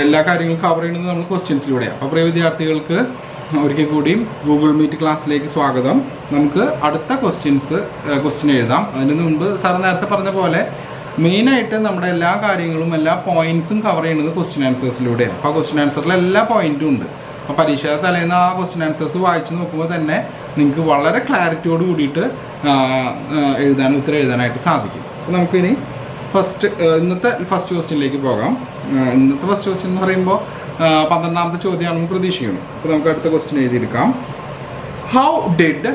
എല്ലാ കാര്യങ്ങളും കവർ ചെയ്യുന്നത് നമ്മൾ ക്വസ്റ്റ്യൻസിലൂടെയാണ്. അപ്പോൾ പ്രിയ വിദ്യാർത്ഥികൾക്ക് ഒരിക്കൽ കൂടിയും ഗൂഗിൾ മീറ്റ് ക്ലാസ്സിലേക്ക് സ്വാഗതം. നമുക്ക് അടുത്ത ക്വസ്റ്റ്യൻ എഴുതാം. അതിന് മുൻപ് സാർ നേരത്തെ പറഞ്ഞ പോലെ മെയിനായിട്ട് നമ്മുടെ എല്ലാ കാര്യങ്ങളും എല്ലാ പോയിന്റ്സും കവർ ചെയ്യുന്നത് ക്വസ്റ്റ്യൻ ആൻസേഴ്സിലൂടെയാണ്. അപ്പോൾ ആ ക്വസ്റ്റ്യൻ ആൻസറിൽ എല്ലാ പോയിന്റും ഉണ്ട്. അപ്പോൾ പരീക്ഷയുടെ തലേന്ന് ആ ക്വസ്റ്റ്യൻ ആൻസേഴ്സ് വായിച്ച് നോക്കുമ്പോൾ തന്നെ നിങ്ങൾക്ക് വളരെ ക്ലാരിറ്റിയോട് കൂടിയിട്ട് ഉത്തരം എഴുതാനായിട്ട് സാധിക്കും. അപ്പോൾ നമുക്കിനി ഇന്നത്തെ ഫസ്റ്റ് ക്വസ്റ്റ്യനിലേക്ക് പോകാം. ഇന്നത്തെ ഫസ്റ്റ് ക്വസ്റ്റ്യൻ എന്ന് പറയുമ്പോൾ 12ാമത്തെ ചോദ്യമാണെന്ന് പ്രതീക്ഷിക്കുന്നു. അപ്പോൾ നമുക്ക് അടുത്ത ക്വസ്റ്റ്യൻ എഴുതിയെടുക്കാം. How did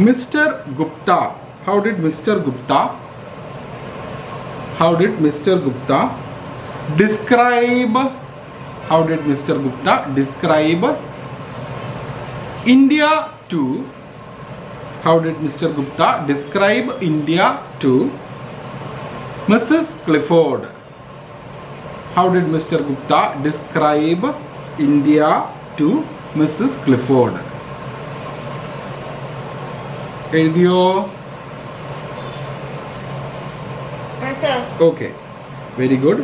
Mr. Gupta describe India to Mrs. Clifford? How did Mr. Gupta describe India to Mrs. Clifford? എഴുതിയോ? Okay, very good.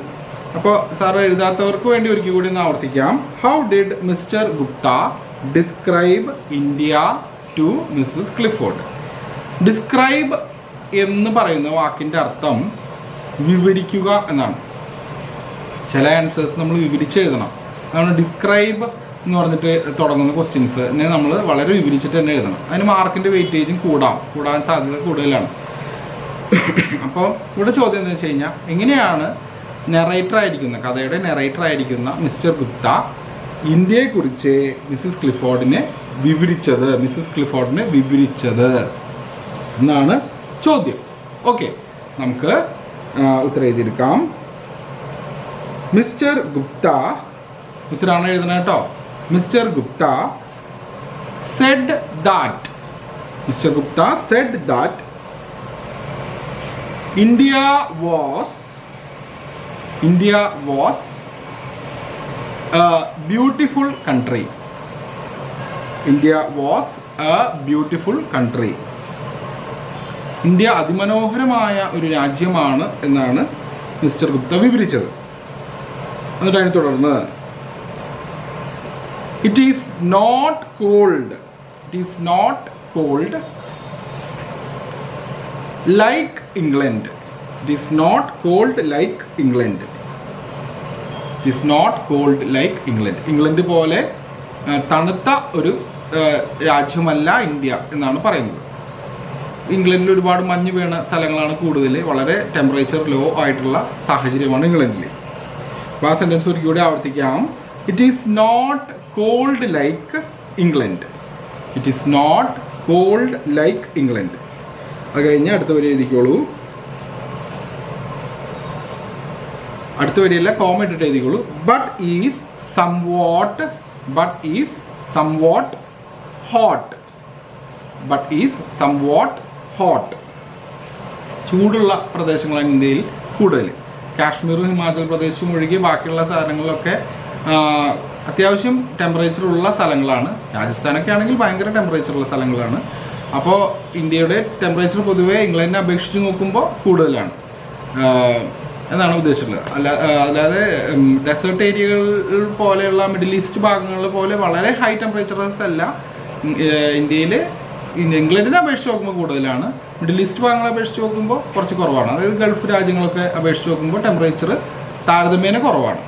അപ്പോൾ സാർ എഴുതാത്തവർക്ക് വേണ്ടി ഒരിക്കൽ കൂടി ഒന്ന് ആവർത്തിക്കാം. How did Mr Gupta describe India to Mrs Clifford? Describe എന്ന് പറയുന്ന വാക്കിൻ്റെ അർത്ഥം വിവരിക്കുക എന്നാണ്. ചില ആൻസേഴ്സ് നമ്മൾ വിവരിച്ചെഴുതണം. അതാണ് ഡിസ്ക്രൈബ് എന്ന് പറഞ്ഞിട്ട് തുടങ്ങുന്ന ക്വസ്റ്റ്യൻസിനെ നമ്മൾ വളരെ വിവരിച്ചിട്ട് തന്നെ എഴുതണം. അതിന് മാർക്കിൻ്റെ വെയിറ്റേജും കൂടാൻ സാധ്യത കൂടുതലാണ്. അപ്പോൾ ഇവിടെ ചോദ്യം എന്താണെന്ന് വെച്ച് കഴിഞ്ഞാൽ, എങ്ങനെയാണ് കഥയുടെ നെറേറ്റർ ആയിരിക്കുന്ന മിസ്റ്റർ ഗുപ്ത ഇന്ത്യയെക്കുറിച്ച് മിസ്സസ് ക്ലിഫോർഡിനെ വിവരിച്ചത് എന്നാണ് ചോദ്യം. ഓക്കെ, നമുക്ക് ഉത്തരം എഴുതിയെടുക്കാം. മിസ്റ്റർ ഗുപ്ത, ഉത്തരമാണ് എഴുതണം കേട്ടോ. Mr. Gupta said that India was a beautiful country. India അതിമനോഹരമായ ഒരു രാജ്യമാണ് എന്നാണ് മിസ്റ്റർ ഗുപ്ത വിവരിച്ചത്. എന്നിട്ട് അതിനെ തുടർന്ന് It is not cold like England. England പോലെ തണുത്ത ഒരു രാജ്യമല്ല ഇന്ത്യ എന്നാണ് പറയുന്നത്. ഇംഗ്ലണ്ടിൽ ഒരുപാട് മഞ്ഞ് വീണ സ്ഥലങ്ങളാണ് കൂടുതൽ. വളരെ ടെമ്പറേച്ചർ ലോ ആയിട്ടുള്ള സാഹചര്യമാണ് ഇംഗ്ലണ്ടിൽ. അപ്പോൾ ആ സെൻറ്റൻസ് ഒരിക്കൽ കൂടി ആവർത്തിക്കാം. It is not cold like England. അത് കഴിഞ്ഞ് അടുത്ത വരി എഴുതിക്കോളൂ. അടുത്ത വരിയല്ല, കോമ ഇട്ടിട്ട് എഴുതിക്കോളൂ. But is somewhat hot. ചൂടുള്ള പ്രദേശങ്ങളാണ് ഇന്ത്യയിൽ കൂടുതൽ. കാശ്മീരും ഹിമാചൽ പ്രദേശും ഒഴികെ ബാക്കിയുള്ള സ്ഥലങ്ങളിലൊക്കെ അത്യാവശ്യം ടെമ്പറേച്ചർ ഉള്ള സ്ഥലങ്ങളാണ്. രാജസ്ഥാനൊക്കെ ആണെങ്കിൽ ഭയങ്കര ടെമ്പറേച്ചർ ഉള്ള സ്ഥലങ്ങളാണ്. അപ്പോൾ ഇന്ത്യയുടെ ടെമ്പറേച്ചർ പൊതുവേ ഇംഗ്ലണ്ടിനെ അപേക്ഷിച്ച് നോക്കുമ്പോൾ കൂടുതലാണ് എന്നാണ് ഉദ്ദേശിച്ചിട്ടുള്ളത്. അല്ലാതെ ഡെസേർട്ട് ഏരിയകൾ പോലെയുള്ള മിഡിൽ ഈസ്റ്റ് ഭാഗങ്ങളിൽ പോലെ വളരെ ഹൈ ടെമ്പറേച്ചറേഴ്സ് അല്ല ഇന്ത്യയിൽ. ഇംഗ്ലണ്ടിനെ അപേക്ഷിച്ച് നോക്കുമ്പോൾ കൂടുതലാണ്. മിഡിൽ ഈസ്റ്റ് ഭാഗങ്ങളെ അപേക്ഷിച്ച് നോക്കുമ്പോൾ കുറച്ച് കുറവാണ്. അതായത് ഗൾഫ് രാജ്യങ്ങളൊക്കെ അപേക്ഷിച്ച് നോക്കുമ്പോൾ ടെമ്പറേച്ചർ താരതമ്യേന കുറവാണ്.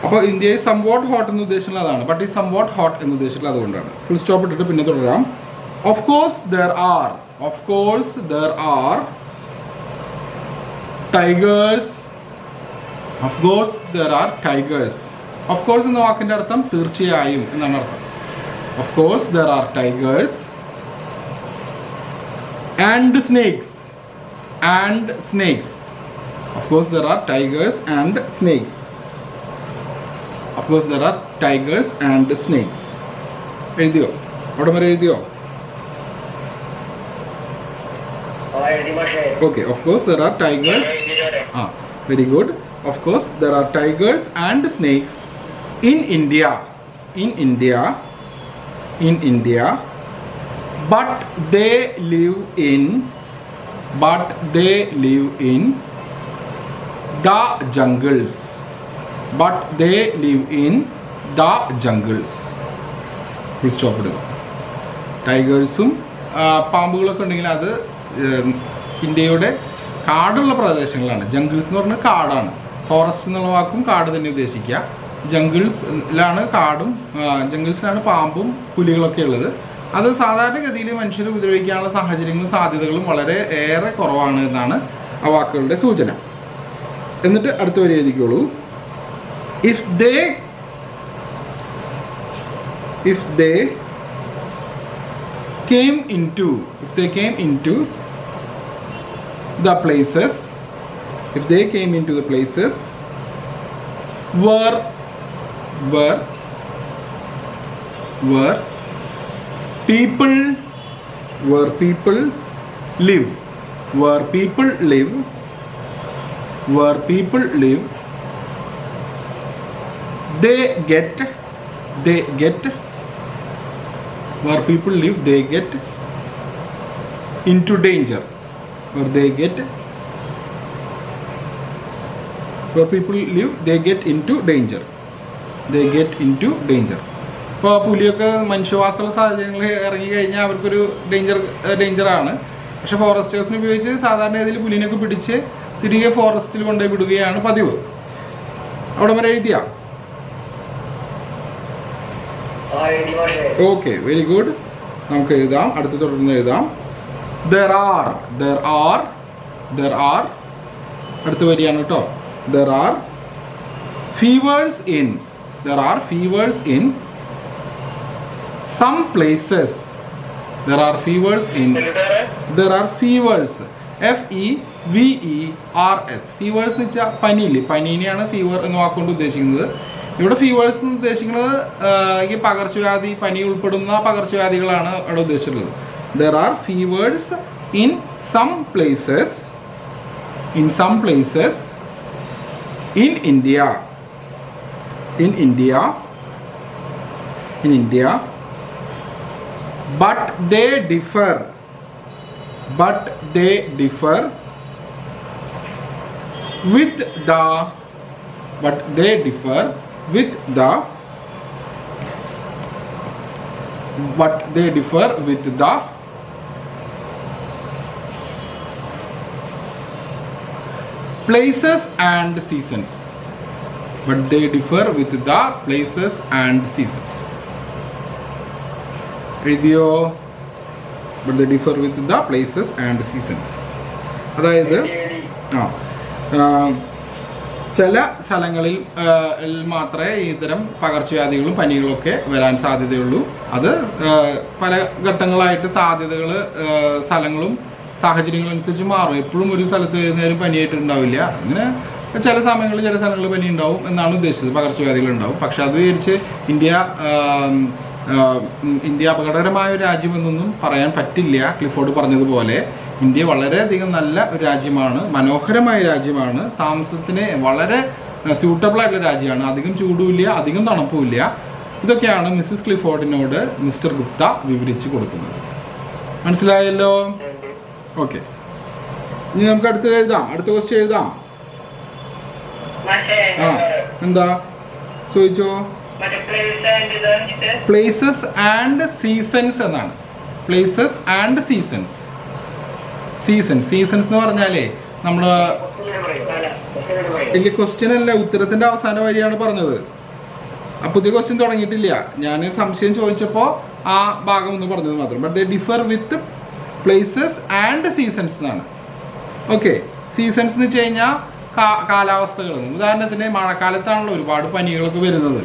അപ്പോൾ ഇന്ത്യയിൽ സംവാട്ട് ഹോട്ട് എന്ന് ഉദ്ദേശിച്ചുള്ളത് അതാണ്. ബട്ട് ഈ സംവാട്ട് ഹോട്ട് എന്ന് ഉദ്ദേശിച്ചുള്ളത് അതുകൊണ്ടാണ്. ഫുൾ സ്റ്റോപ്പ് ഇട്ടിട്ട് പിന്നെ തുടരാം. Of course there are tigers. Of course എന്ന വാക്കിൻ്റെ അർത്ഥം തീർച്ചയായും എന്നാണ് അർത്ഥം. Of course there are tigers and snakes. Of course there are tigers and snakes. എഴുതിയോ? അവിടെ വരെ എഴുതിയോ? Okay, of course there are tigers. Very good. Of course there are tigers and snakes in India. But they live in but they live in the jungles. But they live in the jungles. Full stop ഇടുക. ടൈഗേഴ്സും പാമ്പുകളൊക്കെ ഉണ്ടെങ്കിൽ അത് ഇന്ത്യയുടെ കാടുള്ള പ്രദേശങ്ങളാണ്. Jungles എന്ന് പറഞ്ഞാൽ കാടാണ്. Forest എന്നുള്ള വാക്കും കാട് തന്നെ ഉദ്ദേശിക്കുക. ജംഗിൾസിലാണ് കാടും ജംഗിൾസിലാണ് പാമ്പും പുലികളൊക്കെ ഉള്ളത്. അത് സാധാരണഗതിയിൽ മനുഷ്യരെ ഉപദ്രവിക്കാനുള്ള സാഹചര്യങ്ങളും സാധ്യതകളും വളരെ ഏറെ കുറവാണ് എന്നാണ് ആ വാക്കുകളുടെ സൂചന. എന്നിട്ട് അടുത്ത വരി എഴുതിക്കോളൂ. If they came into the places where people live, they get where people live, they get into danger. Where people live, they get into danger. ഇപ്പോൾ പുലിയൊക്കെ മനുഷ്യവാസമുള്ള സാഹചര്യങ്ങളിൽ ഇറങ്ങി കഴിഞ്ഞാൽ അവർക്കൊരു ഡേഞ്ചറാണ്. പക്ഷെ ഫോറസ്റ്റേഴ്സിനെ ഉപയോഗിച്ച് സാധാരണ രീതിയിൽ പുലിനൊക്കെ പിടിച്ച് തിരികെ ഫോറസ്റ്റിൽ കൊണ്ടുപോയി വിടുകയാണ് പതിവ്. അവിടെ വരെ എഴുതിയാ? Okay, very good. നമുക്ക് എഴുതാം, അടുത്ത് തുടർന്ന് എഴുതാം. There are അടുത്ത വരിയാണ് കേട്ടോ. There are fevers in some places. There are fevers FEVERS. Fevers എന്ന് വെച്ചാൽ പനിയില്ലേ, പനീനെയാണ് ഫീവർ എന്ന വാക്കുകൊണ്ട് ഉദ്ദേശിക്കുന്നത്. ഇവിടെ ഫീവേഴ്സ് എന്ന് ഉദ്ദേശിക്കുന്നത് ഈ പകർച്ചവ്യാധി, പനി ഉൾപ്പെടുന്ന പകർച്ചവ്യാധികളാണ് അവിടെ ഉദ്ദേശിച്ചിട്ടുള്ളത്. There are fevers in some places in India, but they differ with the places and seasons. എഴുതിയോ? But they differ with the places and seasons. അതായത് ചില സ്ഥലങ്ങളിൽ മാത്രമേ ഇത്തരം പകർച്ചവ്യാധികളും പനികളൊക്കെ വരാൻ സാധ്യതയുള്ളൂ. അത് പല ഘട്ടങ്ങളായിട്ട് സാധ്യതകൾ സ്ഥലങ്ങളും സാഹചര്യങ്ങളനുസരിച്ച് മാറും. എപ്പോഴും ഒരു സ്ഥലത്ത് നേരം പനിയായിട്ടുണ്ടാവില്ല. അങ്ങനെ ചില സമയങ്ങളിൽ ചില സ്ഥലങ്ങളിൽ പനി ഉണ്ടാവും എന്നാണ് ഉദ്ദേശിച്ചത്, പകർച്ചവ്യാധികൾ ഉണ്ടാവും. പക്ഷെ അത് വിചാരിച്ച് ഇന്ത്യ അപകടകരമായ ഒരു രാജ്യമെന്നൊന്നും പറയാൻ പറ്റില്ല. ക്ലിഫോർഡ് പറഞ്ഞതുപോലെ ഇന്ത്യ വളരെയധികം നല്ല ഒരു രാജ്യമാണ്, മനോഹരമായ രാജ്യമാണ്, താമസത്തിന് വളരെ സ്യൂട്ടബിൾ ആയിട്ടുള്ള രാജ്യമാണ്. അധികം ചൂടുമില്ല, അധികം തണുപ്പുമില്ല. ഇതൊക്കെയാണ് മിസ്സിസ് ക്ലിഫോർഡിനോട് മിസ്റ്റർ ഗുപ്ത വിവരിച്ചു കൊടുക്കുന്നത്. മനസ്സിലായല്ലോ? ഓക്കെ, ഇനി നമുക്ക് അടുത്ത ക്വസ്റ്റ്യൻ എഴുതാം. എന്താ ചോദിച്ചോ? പ്ലേസസ് ആൻഡ് സീസൺസ് എന്നാണ്. പ്ലേസസ് ആൻഡ് സീസൺസ് എന്ന് പറഞ്ഞാലേ നമ്മള് വലിയ ക്വസ്റ്റ്യൻ അല്ല, ഉത്തരത്തിന്റെ അവസാന വരിയാണ് പറഞ്ഞത്. ആ പുതിയ ക്വസ്റ്റ്യൻ തുടങ്ങിയിട്ടില്ല. ഞാൻ സംശയം ചോദിച്ചപ്പോൾ ആ ഭാഗം ഒന്ന് പറഞ്ഞത് മാത്രം. But they differ with places and seasons എന്നാണ്. ഓക്കെ, സീസൺസ് എന്ന് വെച്ച് കഴിഞ്ഞാൽ കാലാവസ്ഥകൾ. ഉദാഹരണത്തിന് മഴക്കാലത്താണല്ലോ ഒരുപാട് പനികളൊക്കെ വരുന്നത്.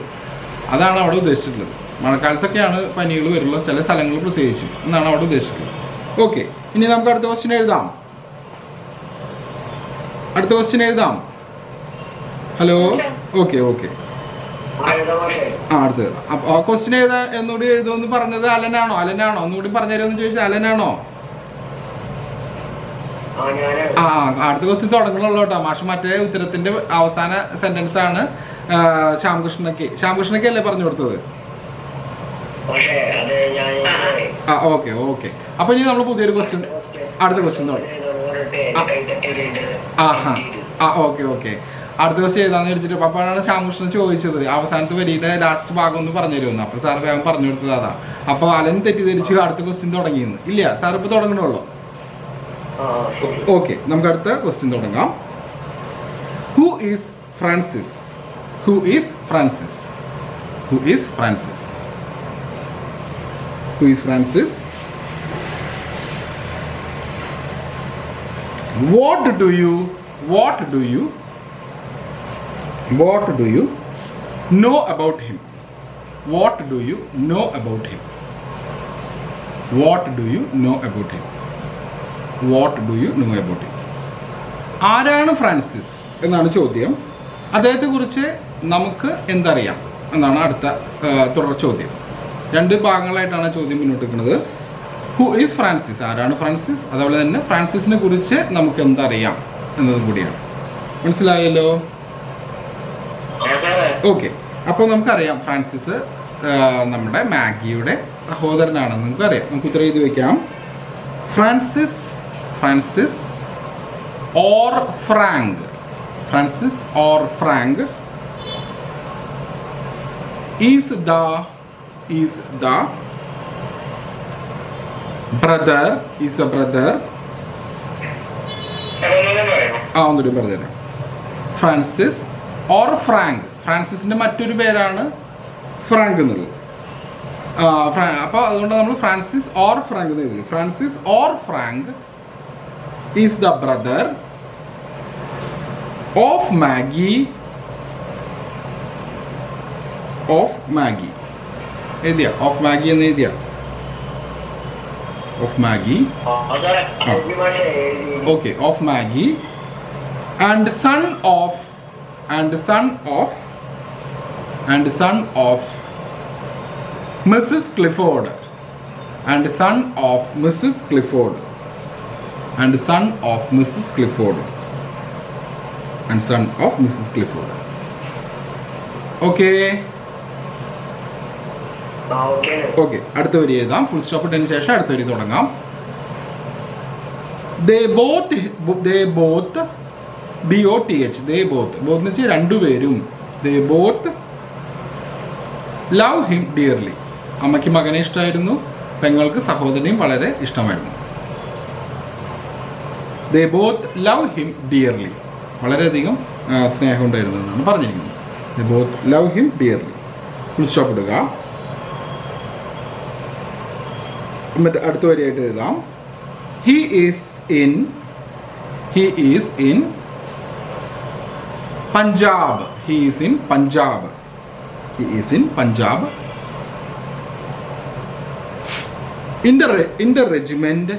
അതാണ് അവിടെ ഉദ്ദേശിച്ചിട്ടുള്ളത്. മഴക്കാലത്തൊക്കെയാണ് പനികൾ വരുള്ളൂ, ചില സ്ഥലങ്ങൾ പ്രത്യേകിച്ച് എന്നാണ് അവിടെ ഉദ്ദേശിച്ചിട്ടുള്ളത്. ഓക്കെ, ഇനി നമുക്ക് അടുത്ത ക്വസ്റ്റ്യൻ എഴുതാം. Hello, okay. അടുത്തത് ക്വസ്റ്റ്യൻ ഒന്നുകൂടി എഴുതുമെന്ന് പറഞ്ഞത് അലനാണോ? ഒന്നുകൂടി പറഞ്ഞുതരുമെന്ന് ചോദിച്ചാൽ അലനാണോ? അടുത്ത ക്വസ്റ്റ്യൻ തുടങ്ങണുള്ളൂ കേട്ടോ. മാഷ് മറ്റേ ഉത്തരത്തിന്റെ അവസാന സെന്റൻസ് ആണ് ശ്യാംകൃഷ്ണയ്ക്ക് അല്ലേ പറഞ്ഞു കൊടുത്തത്? ഓക്കെ. അപ്പൊ ഇനി നമ്മൾ പുതിയൊരു ക്വസ്റ്റ്യൻ, അടുത്ത ക്വസ്റ്റ്യൻ തുടങ്ങും. ഓക്കെ. അടുത്ത ദിവസം ഏതാന്ന് ചോദിച്ചിട്ട് അപ്പോഴാണ് ശ്യാമകൃഷ്ണൻ ചോദിച്ചത് അവസാനത്തെ വരിയുടെ ലാസ്റ്റ് ഭാഗം ഒന്ന് പറഞ്ഞു തരുമെന്ന്. അപ്പോൾ സാർ വേഗം പറഞ്ഞു കൊടുത്തത് അതാ. അപ്പോൾ അലൻ തെറ്റിദ്ധരിച്ച് അടുത്ത ക്വസ്റ്റ്യൻ തുടങ്ങിയെന്ന്. ഇല്ല സാർ ഇപ്പോൾ തുടങ്ങണുള്ളൂ. ഓക്കെ, നമുക്ക് അടുത്ത ക്വസ്റ്റ്യൻ തുടങ്ങാം. Who is Francis? Who is Francis? Who is Francis? Who is Francis? What do you know about him? What do you know about him? What do you know about him? What do you know about him? ആരാണ് Francis എന്നാണ് ചോദ്യം. അദ്ദേഹത്തെ കുറിച്ച് നമുക്ക് എന്തറിയാം എന്നാണ് അടുത്ത തുടർ ചോദ്യം. രണ്ട് ഭാഗങ്ങളായിട്ടാണ് ചോദ്യം മുന്നോട്ട് വെക്കുന്നത്. Who is Francis? ആരാണ് ഫ്രാൻസിസ്? അതുപോലെ തന്നെ ഫ്രാൻസിസിനെ കുറിച്ച് നമുക്ക് എന്തറിയാം എന്നതും കൂടിയാണ്. മനസ്സിലായല്ലോ? ഓക്കെ, അപ്പോൾ നമുക്കറിയാം ഫ്രാൻസിസ് നമ്മുടെ മാഗിയുടെ സഹോദരനാണെന്ന് നമുക്കറിയാം. നമുക്ക് ഉത്തരം എഴുതി വയ്ക്കാം. Francis or Frank. Francis or Frank is the brother, is a brother. ഒന്നുകൂടി പറഞ്ഞുതരാം. Francis or Frank. ഫ്രാൻസിസിന്റെ മറ്റൊരു പേരാണ് ഫ്രാങ്ക് എന്നുള്ളത്. അപ്പോൾ അതുകൊണ്ട് നമ്മൾ ഫ്രാൻസിസ് ഓർ ഫ്രാങ്ക് എന്ന് എഴുതി. Francis or Frank is the brother of Maggi. എഴുതിയ ഓഫ് മാഗി എന്ന് എഴുതിയ of Maggie. Okay, of Maggie, and son of Mrs. Clifford, and son of Mrs. Clifford, and son of Mrs. Clifford, and son of Mrs. Clifford. Okay. Okay, അടുത്ത വരി എഴുതാം. Full stop ഇട്ടതിന് ശേഷം അടുത്ത വരി തുടങ്ങാം. They both എന്ന് വെച്ചാൽ രണ്ടുപേരും. They both love him dearly. അമ്മയ്ക്ക് മകനെ ഇഷ്ടമായിരുന്നു, പെങ്ങൾക്ക് സഹോദരനെയും വളരെ ഇഷ്ടമായിരുന്നു. They both love him dearly. വളരെയധികം സ്നേഹം ഉണ്ടായിരുന്നു എന്നാണ് പറഞ്ഞിരിക്കുന്നത്. They both love him dearly. Full stop ഇടുക. മറ്റേ അടുത്ത വരിയായിട്ട് എഴുതാം. He is in Punjab. He is in Punjab. In the regiment.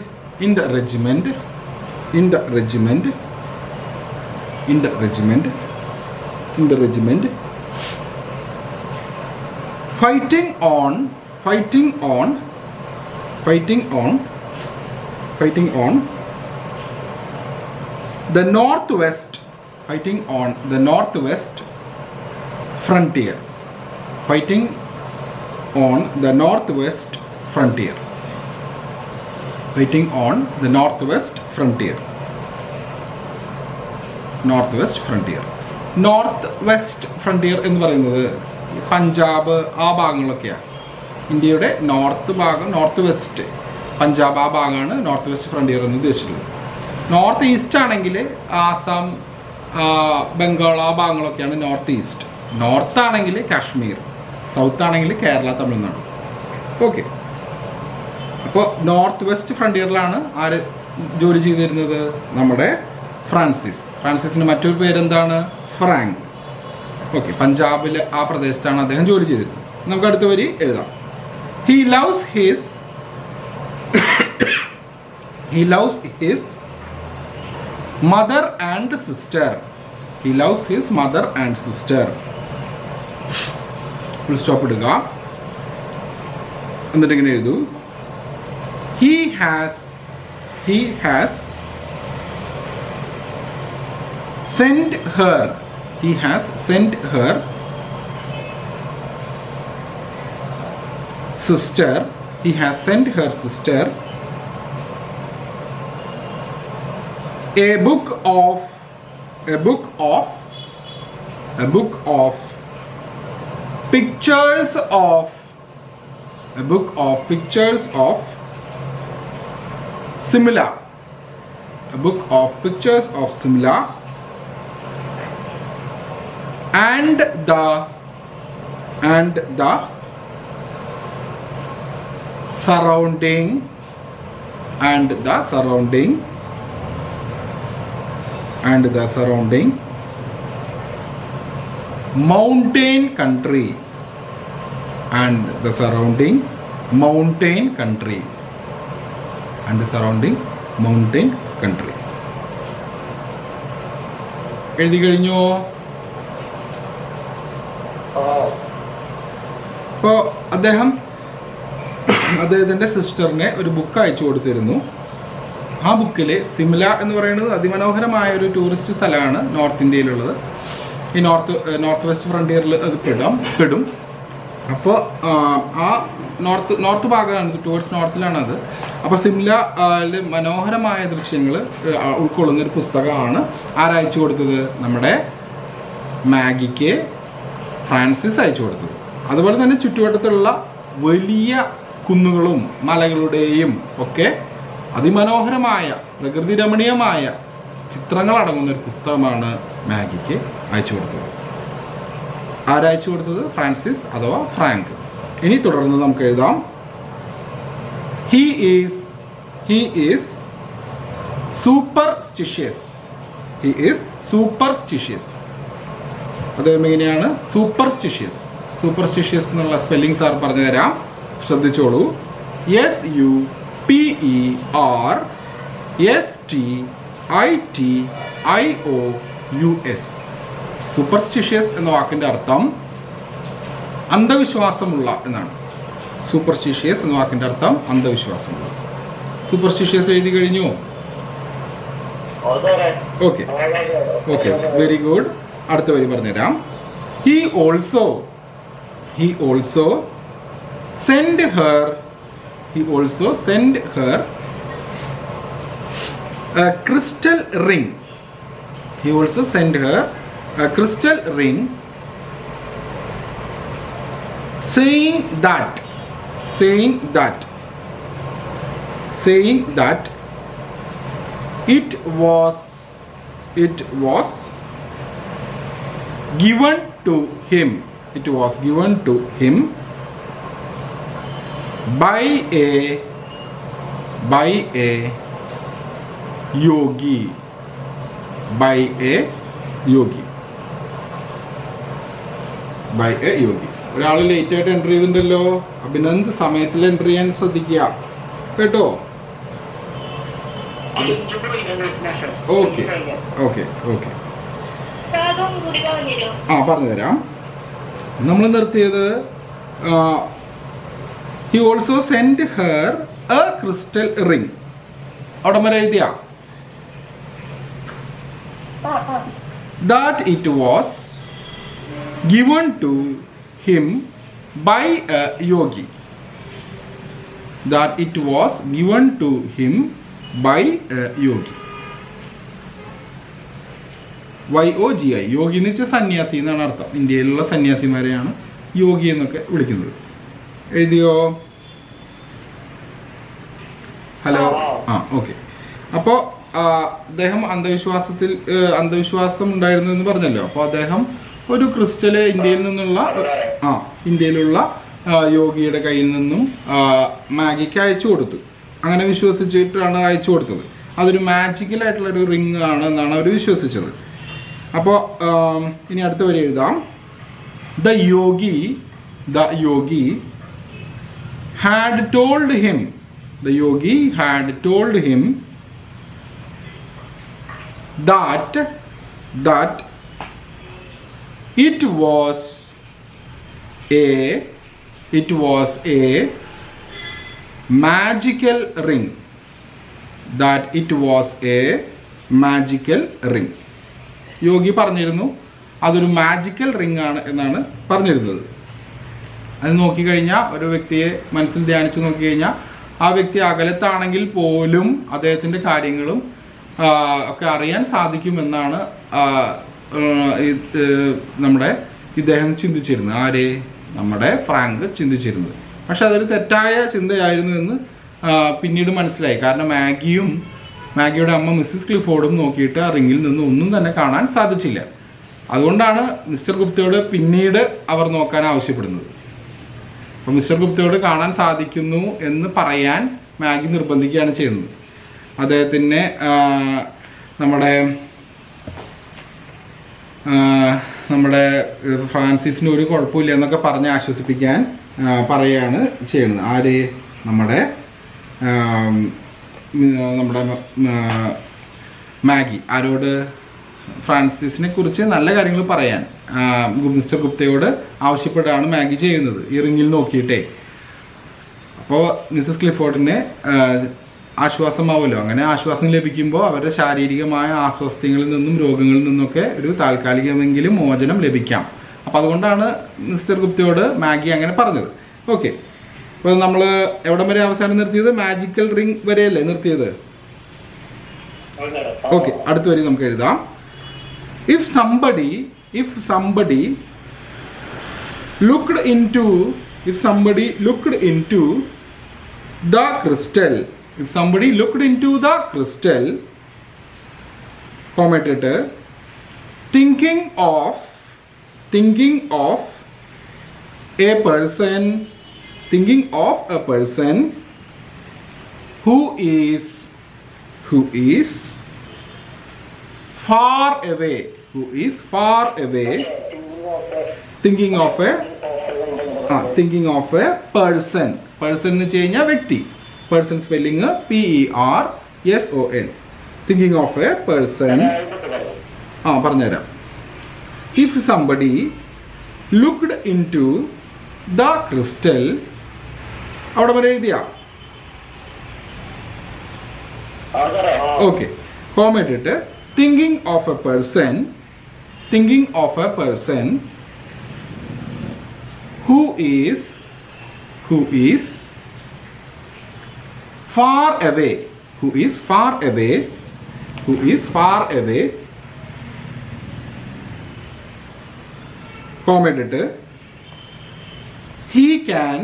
Fighting on the northwest frontier. Fighting on the northwest frontier. Fighting on the northwest frontier. Northwest frontier. Northwest frontier എന്ന് പറയുന്നത് പഞ്ചാബ് ആ ഭാഗങ്ങളൊക്കെയാണ്. ഇന്ത്യയുടെ north ഭാഗം, north west, Punjab ആ ഭാഗമാണ് north west frontier എന്ന് ഉദ്ദേശിച്ചിട്ടുള്ളത്. North east ആണെങ്കിൽ ആസാം, ബംഗാൾ ആ ഭാഗങ്ങളൊക്കെയാണ് നോർത്ത് ഈസ്റ്റ്. നോർത്ത് ആണെങ്കിൽ കാശ്മീർ, സൗത്ത് ആണെങ്കിൽ കേരള, തമിഴ്നാട്. ഓക്കെ, അപ്പോൾ നോർത്ത് വെസ്റ്റ് ഫ്രണ്ടിയറിലാണ് ആര് ജോലി ചെയ്തിരുന്നത്? നമ്മുടെ ഫ്രാൻസിസിൻ്റെ മറ്റൊരു പേരെന്താണ്? ഫ്രാങ്ക്. ഓക്കെ, പഞ്ചാബിൽ ആ പ്രദേശത്താണ് അദ്ദേഹം ജോലി ചെയ്തിരുന്നത്. നമുക്ക് അടുത്ത വരി എഴുതാം. He loves his mother and sister. He loves his mother and sister. Full stop ഇടുക. എന്നിട്ട് ഇങ്ങനെ എഴുതൂ. He has sent her sister. He has sent her sister A book of pictures of Simla. A book of pictures of Simla and the surrounding mountain country എഴുതി കഴിഞ്ഞോ? അപ്പോൾ അദ്ദേഹത്തിൻ്റെ സിസ്റ്ററിനെ ഒരു book അയച്ചു കൊടുത്തിരുന്നു. ആ ബുക്കിൽ സിംല എന്ന് പറയുന്നത് അതിമനോഹരമായ ഒരു ടൂറിസ്റ്റ് സ്ഥലമാണ് നോർത്ത് ഇന്ത്യയിലുള്ളത്. ഈ നോർത്ത് വെസ്റ്റ് ഫ്രണ്ടിയറിൽ അത് പെടും. അപ്പോൾ ആ നോർത്ത് ഭാഗമാണ്, ടുവേർഡ്സ് നോർത്തിലാണ് അത്. അപ്പോൾ സിംലയിൽ മനോഹരമായ ദൃശ്യങ്ങൾ ഉൾക്കൊള്ളുന്നൊരു പുസ്തകമാണ് ആരയച്ചു കൊടുത്തത്? നമ്മുടെ മാഗിക്ക് ഫ്രാൻസിസ് അയച്ചു കൊടുത്തത്. അതുപോലെ തന്നെ ചുറ്റുവട്ടത്തുള്ള വലിയ കുന്നുകളും മലകളുടെയും ഒക്കെ അതിമനോഹരമായ പ്രകൃതി രമണീയമായ ചിത്രങ്ങൾ അടങ്ങുന്ന ഒരു പുസ്തകമാണ് മാഗിക്ക് അയച്ചു കൊടുത്തത്. ആരയച്ചു കൊടുത്തത്? ഫ്രാൻസിസ് അഥവാ ഫ്രാങ്ക്. ഇനി തുടർന്ന് നമുക്ക് എഴുതാം. He is superstitious. അദ്ദേഹം എങ്ങനെയാണ്? സൂപ്പർസ്റ്റിഷ്യസ് എന്നുള്ള സ്പെല്ലിംഗ് സാർ പറഞ്ഞു തരാം, ശ്രദ്ധിച്ചോളൂ. SUPERSTITIOUS. സൂപ്പർസ്റ്റിഷ്യസ് എന്ന വാക്കിന്റെ അർത്ഥം അന്ധവിശ്വാസമുള്ള എന്നാണ്. സൂപ്പർസ്റ്റിഷ്യസ് എന്ന വാക്കിന്റെ അർത്ഥം അന്ധവിശ്വാസമുള്ള. സൂപ്പർസ്റ്റിഷ്യസ് എഴുതി കഴിഞ്ഞു? Okay, very good. അടുത്ത വരി പറഞ്ഞുതരാം. He also sent her a crystal ring. Saying that it was given to him by a yogi. ഒരാൾ ലേറ്റ് ആയിട്ട് എൻട്രി ചെയ്തിട്ടുണ്ടല്ലോ. അഭിനന്ദ്, സമയത്തിൽ എൻട്രി ചെയ്യാൻ ശ്രദ്ധിക്കുക കേട്ടോ. ഓക്കെ പറഞ്ഞു തരാം. നമ്മൾ നിർത്തിയത് he also sent her a crystal ring. അവിടെ വരെ എഴുതിയ that it was given to him by a yogi. YOGI. യോഗി എന്ന് വെച്ചാൽ സന്യാസി എന്നാണ് അർത്ഥം. ഇന്ത്യയിലുള്ള സന്യാസിമാരെയാണ് യോഗി എന്നൊക്കെ വിളിക്കുന്നത്. എഴുതിയോ? ഹലോ. ഓക്കെ. അപ്പോൾ അദ്ദേഹം അന്ധവിശ്വാസം ഉണ്ടായിരുന്നു എന്ന് പറഞ്ഞല്ലോ. അപ്പോൾ അദ്ദേഹം ഒരു ക്രിസ്റ്റല് ഇന്ത്യയിലുള്ള യോഗിയുടെ കയ്യിൽ നിന്നും മാഗിക്ക് അയച്ചു കൊടുത്തു. അങ്ങനെ വിശ്വസിച്ചിട്ടാണ് അയച്ചു കൊടുത്തത്. അതൊരു മാജിക്കൽ ആയിട്ടുള്ള ഒരു റിംഗ് ആണ് എന്നാണ് അവർ വിശ്വസിച്ചത്. അപ്പോൾ ഇനി അടുത്ത വരി എഴുതാം. The yogi had told him that it was a magical ring. യോഗി പറഞ്ഞിരുന്നു അതൊരു മാജിക്കൽ റിംഗ് ആണ് എന്നാണ് പറഞ്ഞിരുന്നത്. അത് നോക്കിക്കഴിഞ്ഞാൽ, ഒരു വ്യക്തിയെ മനസ്സിൽ ധ്യാനിച്ച് നോക്കിക്കഴിഞ്ഞാൽ ആ വ്യക്തി അകലത്താണെങ്കിൽ പോലും അദ്ദേഹത്തിൻ്റെ കാര്യങ്ങളും ഒക്കെ അറിയാൻ സാധിക്കുമെന്നാണ് നമ്മുടെ ഇദ്ദേഹം ചിന്തിച്ചിരുന്നത്. ആര്? നമ്മുടെ ഫ്രാങ്ക് ചിന്തിച്ചിരുന്നത്. പക്ഷെ അതൊരു തെറ്റായ ചിന്തയായിരുന്നു എന്ന് പിന്നീട് മനസ്സിലായി. കാരണം മാഗിയുടെ അമ്മ മിസ്സിസ് ക്ലിഫോർഡും നോക്കിയിട്ട് ആ റിങ്ങിൽ നിന്ന് ഒന്നും തന്നെ കാണാൻ സാധിച്ചില്ല. അതുകൊണ്ടാണ് മിസ്റ്റർ ഗുപ്തയോട് പിന്നീട് അവർ നോക്കാൻ ആവശ്യപ്പെടുന്നത്. അപ്പോൾ മിസ്റ്റർ ഗുപ്തയോട് കാണാൻ സാധിക്കുന്നു എന്ന് പറയാൻ മാഗി നിർബന്ധിക്കുകയാണ് ചെയ്യുന്നത്. അദ്ദേഹത്തിനെ നമ്മുടെ ഫ്രാൻസിസിന് ഒരു കുഴപ്പമില്ല എന്നൊക്കെ പറഞ്ഞ് ആശ്വസിപ്പിക്കാൻ പറയുകയാണ് ചെയ്യുന്നത്. ആര്? നമ്മുടെ മാഗി. ആരോട്? ഫ്രാൻസിസിനെ കുറിച്ച് നല്ല കാര്യങ്ങൾ പറയാൻ മിസ്റ്റർ ഗുപ്തയോട് ആവശ്യപ്പെട്ടാണ് മാഗി ചെയ്യുന്നത്, ഈ റിങ്ങിൽ നോക്കിയിട്ടേ. അപ്പോൾ മിസ്സസ് ക്ലിഫോർഡിന് ആശ്വാസമാവുമല്ലോ. അങ്ങനെ ആശ്വാസം ലഭിക്കുമ്പോൾ അവരുടെ ശാരീരികമായ അസ്വസ്ഥതകളിൽ നിന്നും രോഗങ്ങളിൽ നിന്നൊക്കെ ഒരു താൽക്കാലികമെങ്കിലും മോചനം ലഭിക്കാം. അപ്പോൾ അതുകൊണ്ടാണ് മിസ്റ്റർ ഗുപ്തയോട് മാഗി അങ്ങനെ പറഞ്ഞത്. ഓക്കെ, അപ്പോൾ നമ്മൾ എവിടം വരെ അവസാനം നിർത്തിയത്? മാജിക്കൽ റിംഗ് വരെയല്ലേ നിർത്തിയത്? ഓക്കെ, അടുത്ത വരി നമുക്ക് എഴുതാം. If somebody looked into the crystal, commentator, thinking of a person who is far away, thinking of a person എന്ന് വെച്ച് കഴിഞ്ഞാൽ വ്യക്തി. person spelling person, thinking of a person. പറഞ്ഞുതരാം. If somebody looked into the crystal, അവിടെ വരെ എഴുതിയാ? Okay, commentator, thinking of a person who is far away, commentator, he can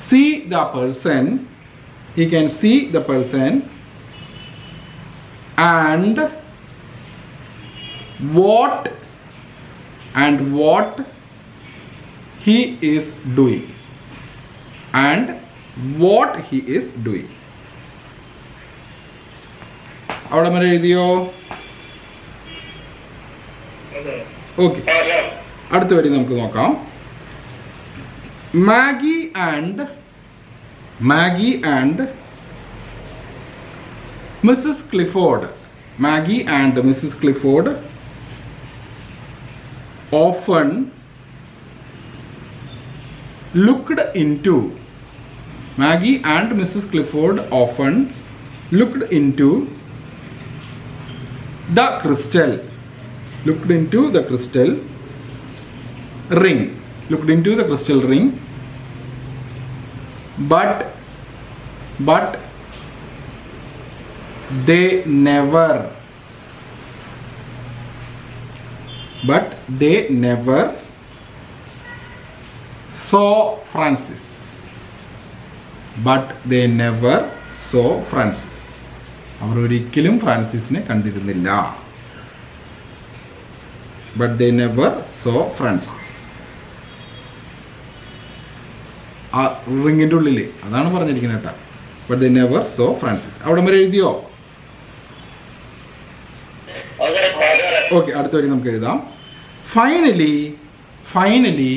see the person and what he is doing, അവിടെ വരെ എഴുതിയോ? Okay, അടുത്ത വരി നമുക്ക് നോക്കാം. Maggi and Mrs. Clifford often looked into the crystal ring, but they never saw Francis. അവർ ഒരിക്കലും ഫ്രാൻസിസിനെ കണ്ടിരുന്നില്ല. But they never saw Francis. ആ റിങ്ങിൻ്റെ ഉള്ളിൽ അതാണ് പറഞ്ഞിരിക്കുന്നത് കേട്ടോ. But they never saw Francis. അവിടെ വരെ എഴുതിയോ? ഓക്കെ, അടുത്ത വരി നമുക്ക് എഴുതാം. Finally we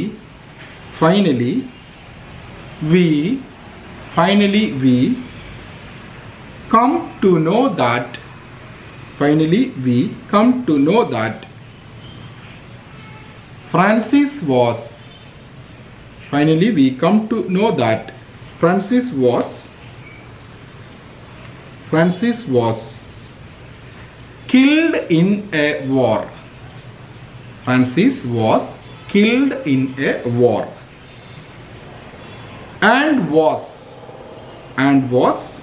come to know that Francis was killed in a war. and was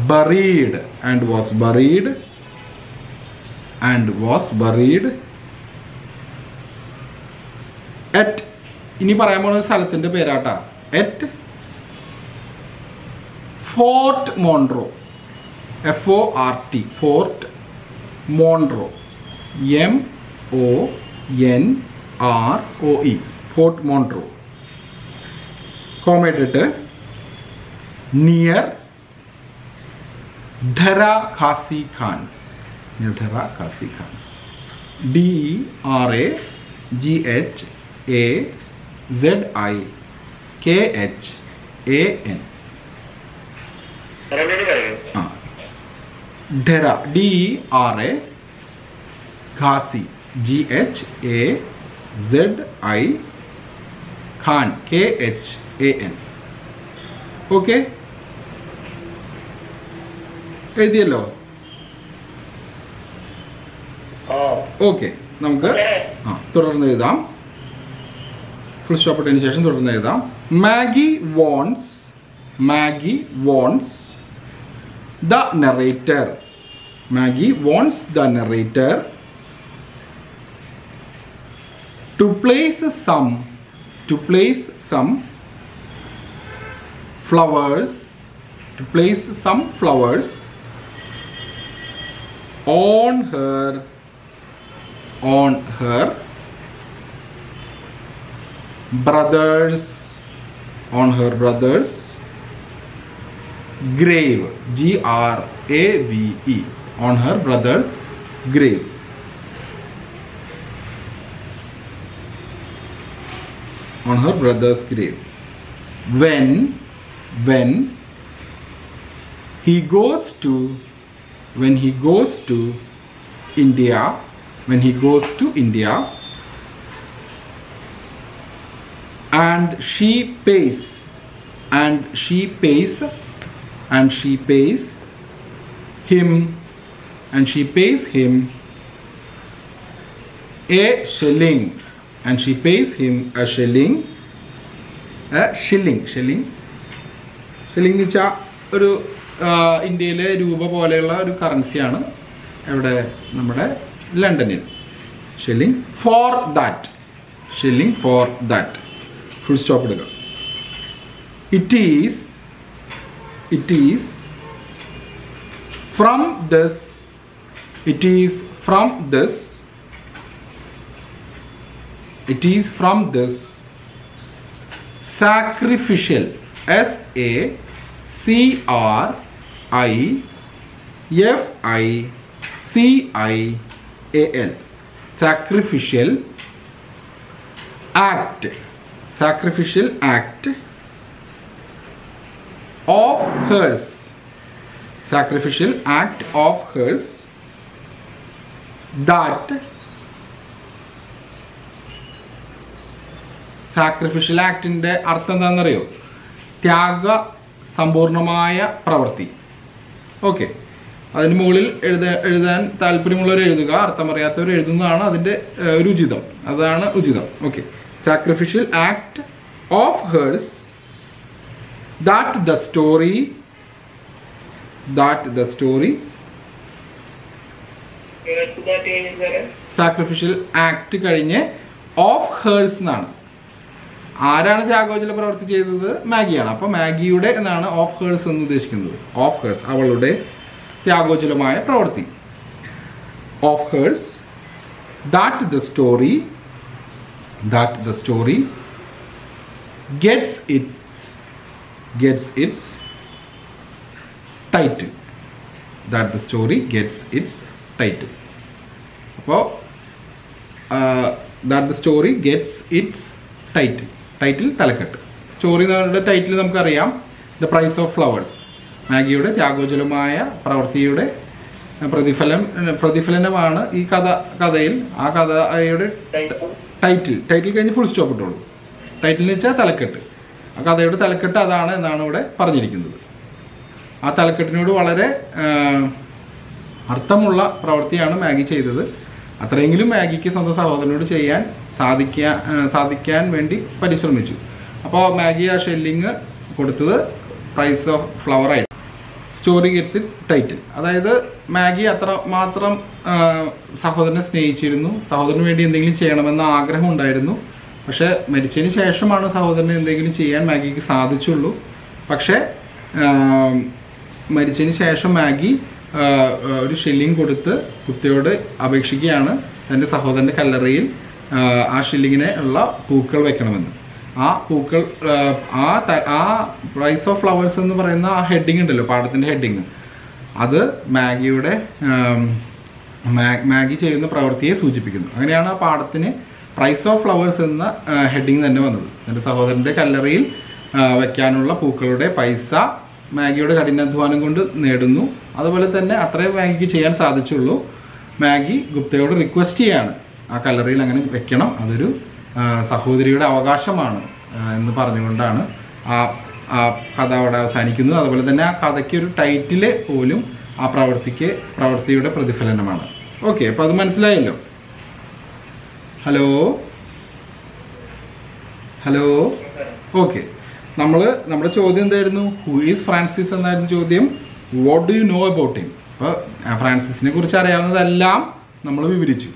buried and was buried and was buried at ഇനി പറയാൻ പോകുന്ന സ്ഥലത്തിൻ്റെ പേരാട്ടാ at Fort Monroe FORT Fort Monroe MONROE Fort Monroe കോമേറ്റിട്ട് near Dhara Khasi Khan near Dhara Khasi Khan DERAGHAZIKHAN Dhara DERA Khasi GHAZI Khan KHAN okay എഴുതിയല്ലോ okay നമുക്ക് തുടർന്ന് എഴുതാം full stop ഇട്ടതിന് ശേഷം തുടർന്ന് എഴുതാം Maggie wants the narrator to place some flowers on her brother's grave GRAVE on her brother's grave when he goes to India and she pays him a shilling എന്ന് വെച്ചാൽ ഒരു ഇന്ത്യയിലെ രൂപ പോലെയുള്ള ഒരു കറൻസിയാണ് ഇവിടെ നമ്മുടെ ലണ്ടനിൽ shilling for that full stop ഇടുക it is from this sacrificial SACRIFICIAL sacrificial act of hers that sacrificial ആക്ടിൻ്റെ അർത്ഥം എന്താണെന്നറിയോ? ത്യാഗ സമ്പൂർണമായ പ്രവൃത്തി. ഓക്കെ, അതിന് മുകളിൽ എഴുതാൻ താല്പര്യമുള്ളവർ എഴുതുക, അർത്ഥമറിയാത്തവർ എഴുതുന്നതാണ് അതിൻ്റെ ഉചിതം. അതാണ് ഉചിതം. Okay, sacrificial act of hers that the story sacrificial act കഴിഞ്ഞ് ഓഫ് ഹേഴ്സ് എന്നാണ്. ആരാണ് ത്യാഗോജല പ്രവൃത്തി ചെയ്തത്? മാഗിയാണ്. അപ്പോൾ മാഗിയുടെ എന്നാണ് ഓഫ് ഹേഴ്സ് എന്ന് ഉദ്ദേശിക്കുന്നത്. ഓഫ് ഹേഴ്സ്, അവളുടെ ത്യാഗോജലമായ പ്രവൃത്തി. Of hers that the story gets its title. അപ്പോൾ that the story gets its title തലക്കെട്ട്. സ്റ്റോറിയുടെ ടൈറ്റിൽ നമുക്കറിയാം, ദ പ്രൈസ് ഓഫ് ഫ്ലവേഴ്സ്. മാഗിയുടെ ത്യാഗോജലമായ പ്രവൃത്തിയുടെ പ്രതിഫലനമാണ് ഈ കഥയിൽ. ആ കഥയുടെ ടൈറ്റിൽ കഴിഞ്ഞ് ഫുൾ സ്റ്റോപ്പ് ഇട്ടോളൂ. ടൈറ്റിൽ എന്ന് വെച്ചാൽ തലക്കെട്ട്. ആ കഥയുടെ തലക്കെട്ട് അതാണ് എന്നാണ് ഇവിടെ പറഞ്ഞിരിക്കുന്നത്. ആ തലക്കെട്ടിനോട് വളരെ അർത്ഥമുള്ള പ്രവൃത്തിയാണ് മാഗി ചെയ്തത്. അത്രയെങ്കിലും മാഗിക്ക് സ്വന്തം സഹോദരനോട് ചെയ്യാൻ സാധിക്കാൻ വേണ്ടി പരിശ്രമിച്ചു. അപ്പോൾ മാഗി ആ ഷെല്ലിങ് കൊടുത്തത് പ്രൈസ് ഓഫ് ഫ്ലവർ ആയിട്ട്. Story gets it's title. അതായത് മാഗി അത്ര മാത്രം സഹോദരനെ സ്നേഹിച്ചിരുന്നു, സഹോദരന് വേണ്ടി എന്തെങ്കിലും ചെയ്യണമെന്ന ആഗ്രഹം ഉണ്ടായിരുന്നു. പക്ഷേ മരിച്ചതിന് ശേഷമാണ് സഹോദരന് എന്തെങ്കിലും ചെയ്യാൻ മാഗിക്ക് സാധിച്ചുള്ളൂ. പക്ഷേ മരിച്ചതിന് ശേഷം മാഗി ഒരു ഷില്ലിങ് കൊടുത്ത് കുത്തിയോട് അപേക്ഷിക്കുകയാണ് തൻ്റെ സഹോദരൻ്റെ കല്ലറയിൽ ആ ഷില്ലിങ്ങിനെ ഉള്ള പൂക്കൾ വെക്കണമെന്ന്. ആ പൂക്കൾ ആ പ്രൈസ് ഓഫ് ഫ്ലവേഴ്സ് എന്ന് പറയുന്ന ആ ഹെഡിങ് ഉണ്ടല്ലോ, പാഠത്തിൻ്റെ ഹെഡിങ്, അത് മാഗിയുടെ മാഗി ചെയ്യുന്ന പ്രവൃത്തിയെ സൂചിപ്പിക്കുന്നു. അങ്ങനെയാണ് ആ പാഠത്തിന് പ്രൈസ് ഓഫ് ഫ്ലവേഴ്സ് എന്ന ഹെഡിങ് തന്നെ വന്നത്. എൻ്റെ സഹോദരൻ്റെ കല്ലറയിൽ വയ്ക്കാനുള്ള പൂക്കളുടെ പൈസ മാഗിയുടെ കഠിനാധ്വാനം കൊണ്ട് നേടുന്നു. അതുപോലെ തന്നെ അത്രയും മാഗിക്ക് ചെയ്യാൻ സാധിച്ചുള്ളൂ. മാഗി ഗുപ്തയോട് റിക്വസ്റ്റ് ചെയ്യാണ് ആ കല്ലറയിൽ അങ്ങനെ വെക്കണം, അതൊരു സഹോദരിയുടെ അവകാശമാണ് എന്ന് പറഞ്ഞുകൊണ്ടാണ് ആ കഥ അവിടെ അവസാനിക്കുന്നത്. അതുപോലെ തന്നെ ആ കഥയ്ക്ക് ഒരു ടൈറ്റില് പോലും ആ പ്രവൃത്തിയുടെ പ്രതിഫലനമാണ്. ഓക്കെ, അപ്പോൾ അത് മനസ്സിലായല്ലോ. ഹലോ ഹലോ ഓക്കെ, നമ്മുടെ ചോദ്യം എന്തായിരുന്നു? ഹു ഈസ് ഫ്രാൻസിസ് എന്നായിരുന്നു ചോദ്യം. What do you know about him? അപ്പോൾ ഫ്രാൻസിസിനെ കുറിച്ച് അറിയാവുന്നതെല്ലാം നമ്മൾ വിവരിച്ചു.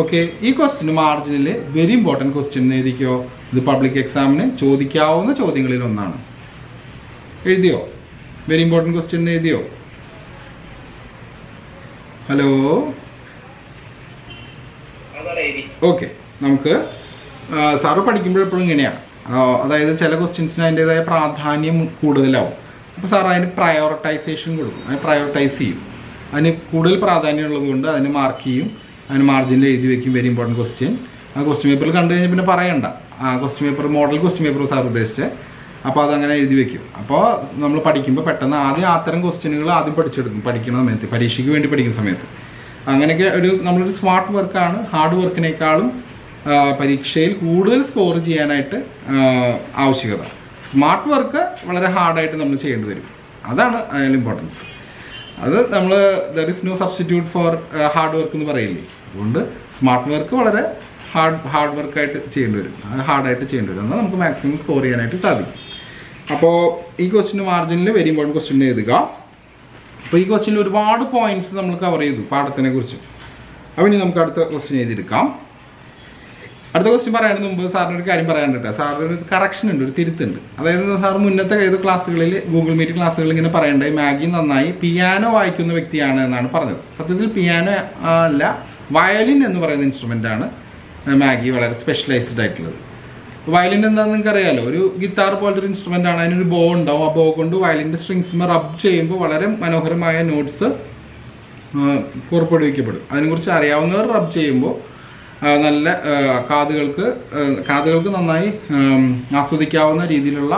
ഓക്കെ, ഈ ക്വസ്റ്റ്യൻ മാർജിനിൽ വെരി ഇമ്പോർട്ടൻറ്റ് ക്വസ്റ്റ്യൻ എഴുതിക്കോ. ഇത് പബ്ലിക് എക്സാമിന് ചോദിക്കാവുന്ന ചോദ്യങ്ങളിൽ ഒന്നാണ്. എഴുതിയോ? വെരി ഇമ്പോർട്ടൻറ്റ് ക്വസ്റ്റ്യൻ എഴുതിയോ? ഹലോ ഓക്കെ, നമുക്ക് സാറ് പഠിക്കുമ്പോഴെപ്പോഴും ഇങ്ങനെയാണ്. അതായത് ചില ക്വസ്റ്റ്യൻസിന് അതിൻ്റെതായ പ്രാധാന്യം കൂടുതലാവും. അപ്പോൾ സാർ അതിന് പ്രയോറിറ്റൈസേഷൻ കൊടുക്കും, അതിന് പ്രയോറിറ്റൈസ് ചെയ്യും. അതിന് കൂടുതൽ പ്രാധാന്യം ഉള്ളതുകൊണ്ട് അതിന് മാർക്ക് ചെയ്യും, അതിന് മാർജിനിൽ എഴുതി വയ്ക്കും വെരി ഇമ്പോർട്ടൻറ്റ് ക്വസ്റ്റ്യൻ. ആ ക്വസ്റ്റ്യൻ പേപ്പറിൽ കണ്ടു കഴിഞ്ഞാൽ പിന്നെ പറയണ്ട. ആ question paper model question paper sir ഉദ്ദേശിച്ചത്, അപ്പോൾ അതങ്ങനെ എഴുതി വയ്ക്കും. അപ്പോൾ നമ്മൾ പഠിക്കുമ്പോൾ പെട്ടെന്ന് ആദ്യം അത്തരം ക്വസ്റ്റ്യനുകൾ ആദ്യം പഠിച്ചെടുക്കും, പഠിക്കുന്ന സമയത്ത്, പരീക്ഷയ്ക്ക് വേണ്ടി പഠിക്കുന്ന സമയത്ത്. അങ്ങനെയൊക്കെ നമ്മളൊരു സ്മാർട്ട് വർക്കാണ്. ഹാർഡ് വർക്കിനേക്കാളും പരീക്ഷയിൽ കൂടുതൽ സ്കോർ ചെയ്യാനായിട്ട് ആവശ്യകത. സ്മാർട്ട് വർക്ക് വളരെ ഹാർഡായിട്ട് നമ്മൾ ചെയ്യേണ്ടി വരും. അതാണ് അതിന് ഇമ്പോർട്ടൻസ്. അത് നമ്മൾ there is no substitute for hard work എന്ന് പറയില്ലേ. അതുകൊണ്ട് സ്മാർട്ട് വർക്ക് വളരെ ഹാർഡ് വർക്കായിട്ട് ചെയ്യേണ്ടി വരും, ഹാർഡായിട്ട് ചെയ്യേണ്ടി വരും. എന്നാൽ നമുക്ക് മാക്സിമം സ്കോർ ചെയ്യാനായിട്ട് സാധിക്കും. അപ്പോൾ ഈ ക്വസ്റ്റ്യൻ മാർജിനിൽ വെരി ഇമ്പോർട്ടൻറ്റ് ക്വസ്റ്റ്യൻ എഴുതുക. അപ്പോൾ ഈ ക്വസ്റ്റ്യനിൽ ഒരുപാട് പോയിന്റ്സ് നമ്മൾ കവർ ചെയ്തു പാഠത്തിനെ കുറിച്ച്. അപ്പോൾ ഇനി നമുക്ക് അടുത്ത ക്വസ്റ്റ്യൻ എഴുതിയെടുക്കാം. അടുത്ത ക്വസ്റ്റ്യൻ പറയുന്നതിന് മുമ്പ് സാറിന് ഒരു കാര്യം പറയാനുണ്ട്. സാറിന് ഒരു കറക്ഷൻ ഉണ്ട്, ഒരു തിരുത്തുണ്ട്. അതായത് സാർ മുന്നത്തെ ഏത് ക്ലാസ്സുകളിൽ, ഗൂഗിൾ മീറ്റ് ക്ലാസ്സുകളിൽ ഇങ്ങനെ പറയണ്ടായി മാഗി നന്നായി പിയാനോ വായിക്കുന്ന വ്യക്തിയാണ് എന്നാണ് പറഞ്ഞത്. സത്യത്തിൽ പിയാനോ അല്ല, വയലിൻ എന്ന് പറയുന്ന ഇൻസ്ട്രുമെൻ്റാണ് മാഗി വളരെ സ്പെഷ്യലൈസ്ഡ് ആയിട്ടുള്ളത്. വയലിൻ എന്താണെന്ന് നിങ്ങൾക്ക് അറിയാമല്ലോ, ഒരു ഗിത്താർ പോലത്തെ ഒരു ഇൻസ്ട്രുമെൻ്റ് ആണ്. അതിനൊരു ബോ ഉണ്ടാവും. ആ ബോ കൊണ്ട് വയലിൻ്റെ സ്ട്രിങ്സിന് റബ് ചെയ്യുമ്പോൾ വളരെ മനോഹരമായ നോട്ട്സ് പുറപ്പെടുവിക്കപ്പെടും. അതിനെക്കുറിച്ച് അറിയാവുന്നവർ റബ് ചെയ്യുമ്പോൾ നല്ല കാതുകൾക്ക് നന്നായി ആസ്വദിക്കാവുന്ന രീതിയിലുള്ള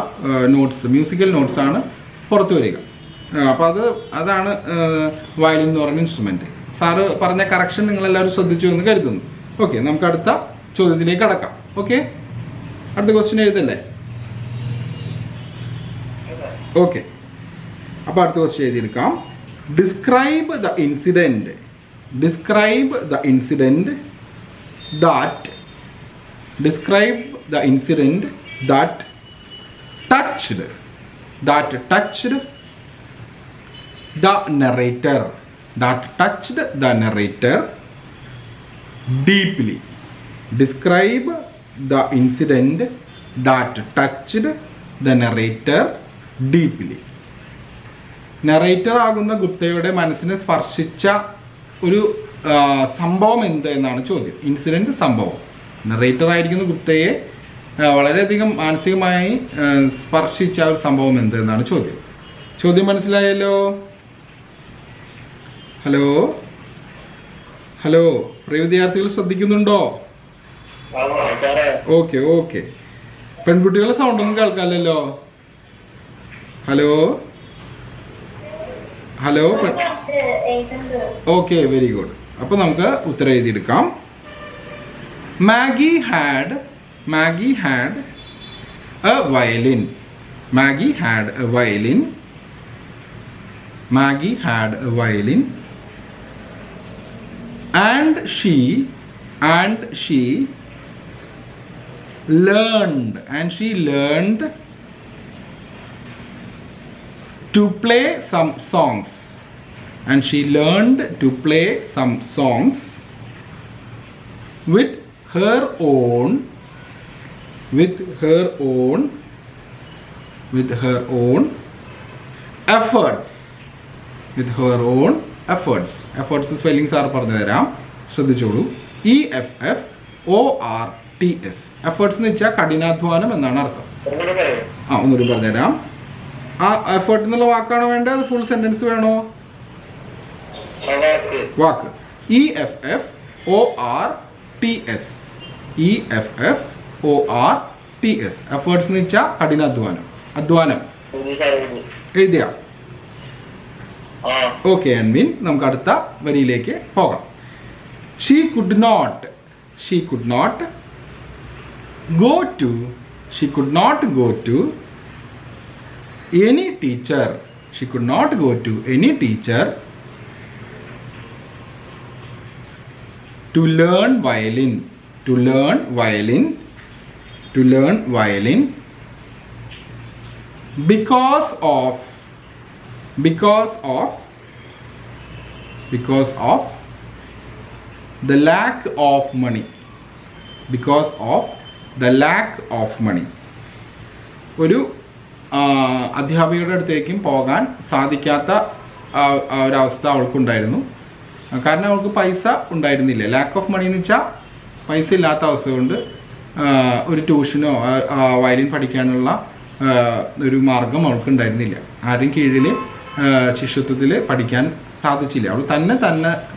നോട്ട്സ്, മ്യൂസിക്കൽ നോട്ട്സാണ് പുറത്തു വരിക. അപ്പോൾ അതാണ് വയലിൻ എന്ന് പറയുന്ന ഇൻസ്ട്രുമെൻറ്റ്. സാറ് പറഞ്ഞ കറക്ഷൻ നിങ്ങളെല്ലാവരും ശ്രദ്ധിച്ചു എന്ന് കരുതുന്നു. ഓക്കെ, നമുക്ക് അടുത്ത ചോദ്യത്തിലേക്ക് കടക്കാം. ഓക്കെ, അടുത്ത ക്വസ്റ്റ്യൻ എഴുതല്ലേ? ഓക്കെ, അപ്പോൾ അടുത്ത ക്വസ്റ്റ്യൻ എഴുതിയെടുക്കാം. Describe the incident that touched the narrator deeply. Describe the incident that touched the narrator deeply. Narrator ആകുന്ന ഗുപ്തയുടെ മനസ്സിനെ സ്പർശിച്ച ഒരു സംഭവം എന്ത് എന്നാണ് ചോദ്യം. ഇൻസിഡൻറ്റ്, സംഭവം. നറേറ്റർ ആയിരിക്കുന്ന ഗുപ്തയെ വളരെയധികം മാനസികമായി സ്പർശിച്ച ഒരു സംഭവം എന്ത് എന്നാണ് ചോദ്യം. ചോദ്യം മനസ്സിലായല്ലോ? ഹലോ ഹലോ, പ്രിയ വിദ്യാർത്ഥികൾ ശ്രദ്ധിക്കുന്നുണ്ടോ? ഓക്കെ ഓക്കെ, പെൺകുട്ടികളുടെ സൗണ്ടൊന്നും കേൾക്കാമല്ലോ. Hello hello, okay, very good. അപ്പോൾ നമുക്ക് ഉത്തരം എഴുതിയെടുക്കാം. Maggie had a violin. Maggie had a violin and she learned to play some songs. And she learned to play some songs with her own efforts. Efforts spellings are പറഞ്ഞു തരാം, ശ്രദ്ധിച്ചോളൂ. EFFORTS. Efforts എന്ന് വെച്ചാൽ കഠിനാധ്വാനം എന്നാണ് അർത്ഥം. ഒന്നുകൂടി പറഞ്ഞുതരാം. ആ എഫേർട്ട് എന്നുള്ള വാക്കാണോ വേണ്ടത്, അത് ഫുൾ സെന്റൻസ് വേണോ? വാക്ക്. EFFORTS. എഫേർട്സ് എന്ന് വെച്ചാൽ കഠിനാധ്വാനം, അധ്വാനം. എഴുതിയ? ഓക്കെ അൻവിൻ, നമുക്ക് അടുത്ത വരിയിലേക്ക് പോകാം. She could not go to any teacher. She could not go to any teacher to learn violin. Because of the lack of money. ഒരു അധ്യാപികയുടെ അടുത്തേക്കും പോകാൻ സാധിക്കാത്ത ഒരവസ്ഥ അവൾക്കുണ്ടായിരുന്നു. കാരണം അവൾക്ക് പൈസ ഉണ്ടായിരുന്നില്ല. ലാക്ക് ഓഫ് മണി എന്ന് വെച്ചാൽ പൈസ ഇല്ലാത്ത അവസ്ഥ കൊണ്ട് ഒരു ട്യൂഷനോ വയലിൻ പഠിക്കാനുള്ള ഒരു മാർഗം അവൾക്ക് ഉണ്ടായിരുന്നില്ല. ആരും കീഴിൽ ശിഷ്യത്വത്തിൽ പഠിക്കാൻ സാധിച്ചില്ല. അവൾ തന്നെ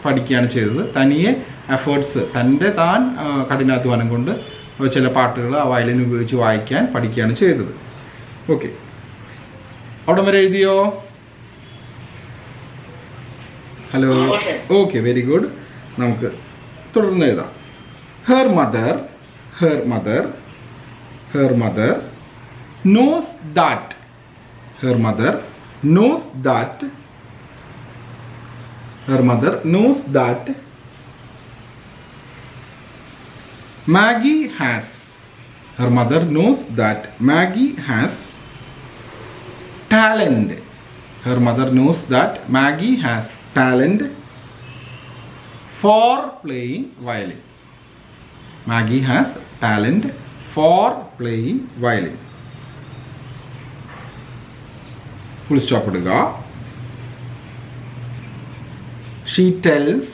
പഠിക്കുകയാണ് ചെയ്തത്. തനിയെ എഫേർട്സ്, താൻ കഠിനാധ്വാനം കൊണ്ട് ചില പാട്ടുകൾ ആ വയലിൻ ഉപയോഗിച്ച് വായിക്കാൻ പഠിക്കുകയാണ് ചെയ്തത്. ഓക്കെ, അവിടെ വരെ എഴുതിയോ? ഹലോ. Okay, very good. നമുക്ക് തുടർന്ന് എഴുതാം. Her mother knows that Maggie has talent. Her mother knows that Maggie has talent for playing violin. Maggie has talent for playing violin. Full stop ഇടുക. She tells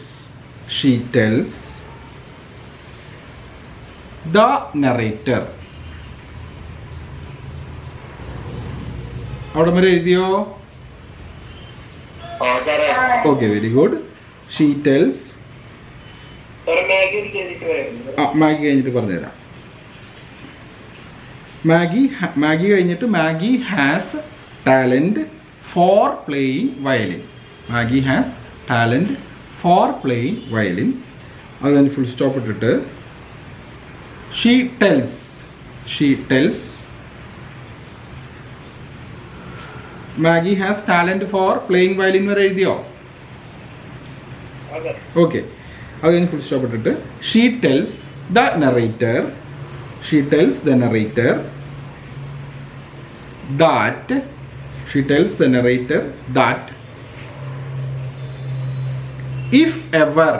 the narrator. അവിടെ വരെ എഴുതിയോ? Okay, very good. She tells. Maggi കഴിഞ്ഞിട്ട് പറഞ്ഞുതരാം. Maggi കഴിഞ്ഞിട്ട് Maggie has talent for playing violin. Maggie has talent for playing violin. അതിന് full stop ഇട്ടിട്ട് she tells Maggie has talent for playing violin വരെ എഴുതിയോ? ഓക്കെ, അതിന് ഫുൾ സ്റ്റോപ്പ് ഇട്ടിട്ട് she tells the narrator that if ever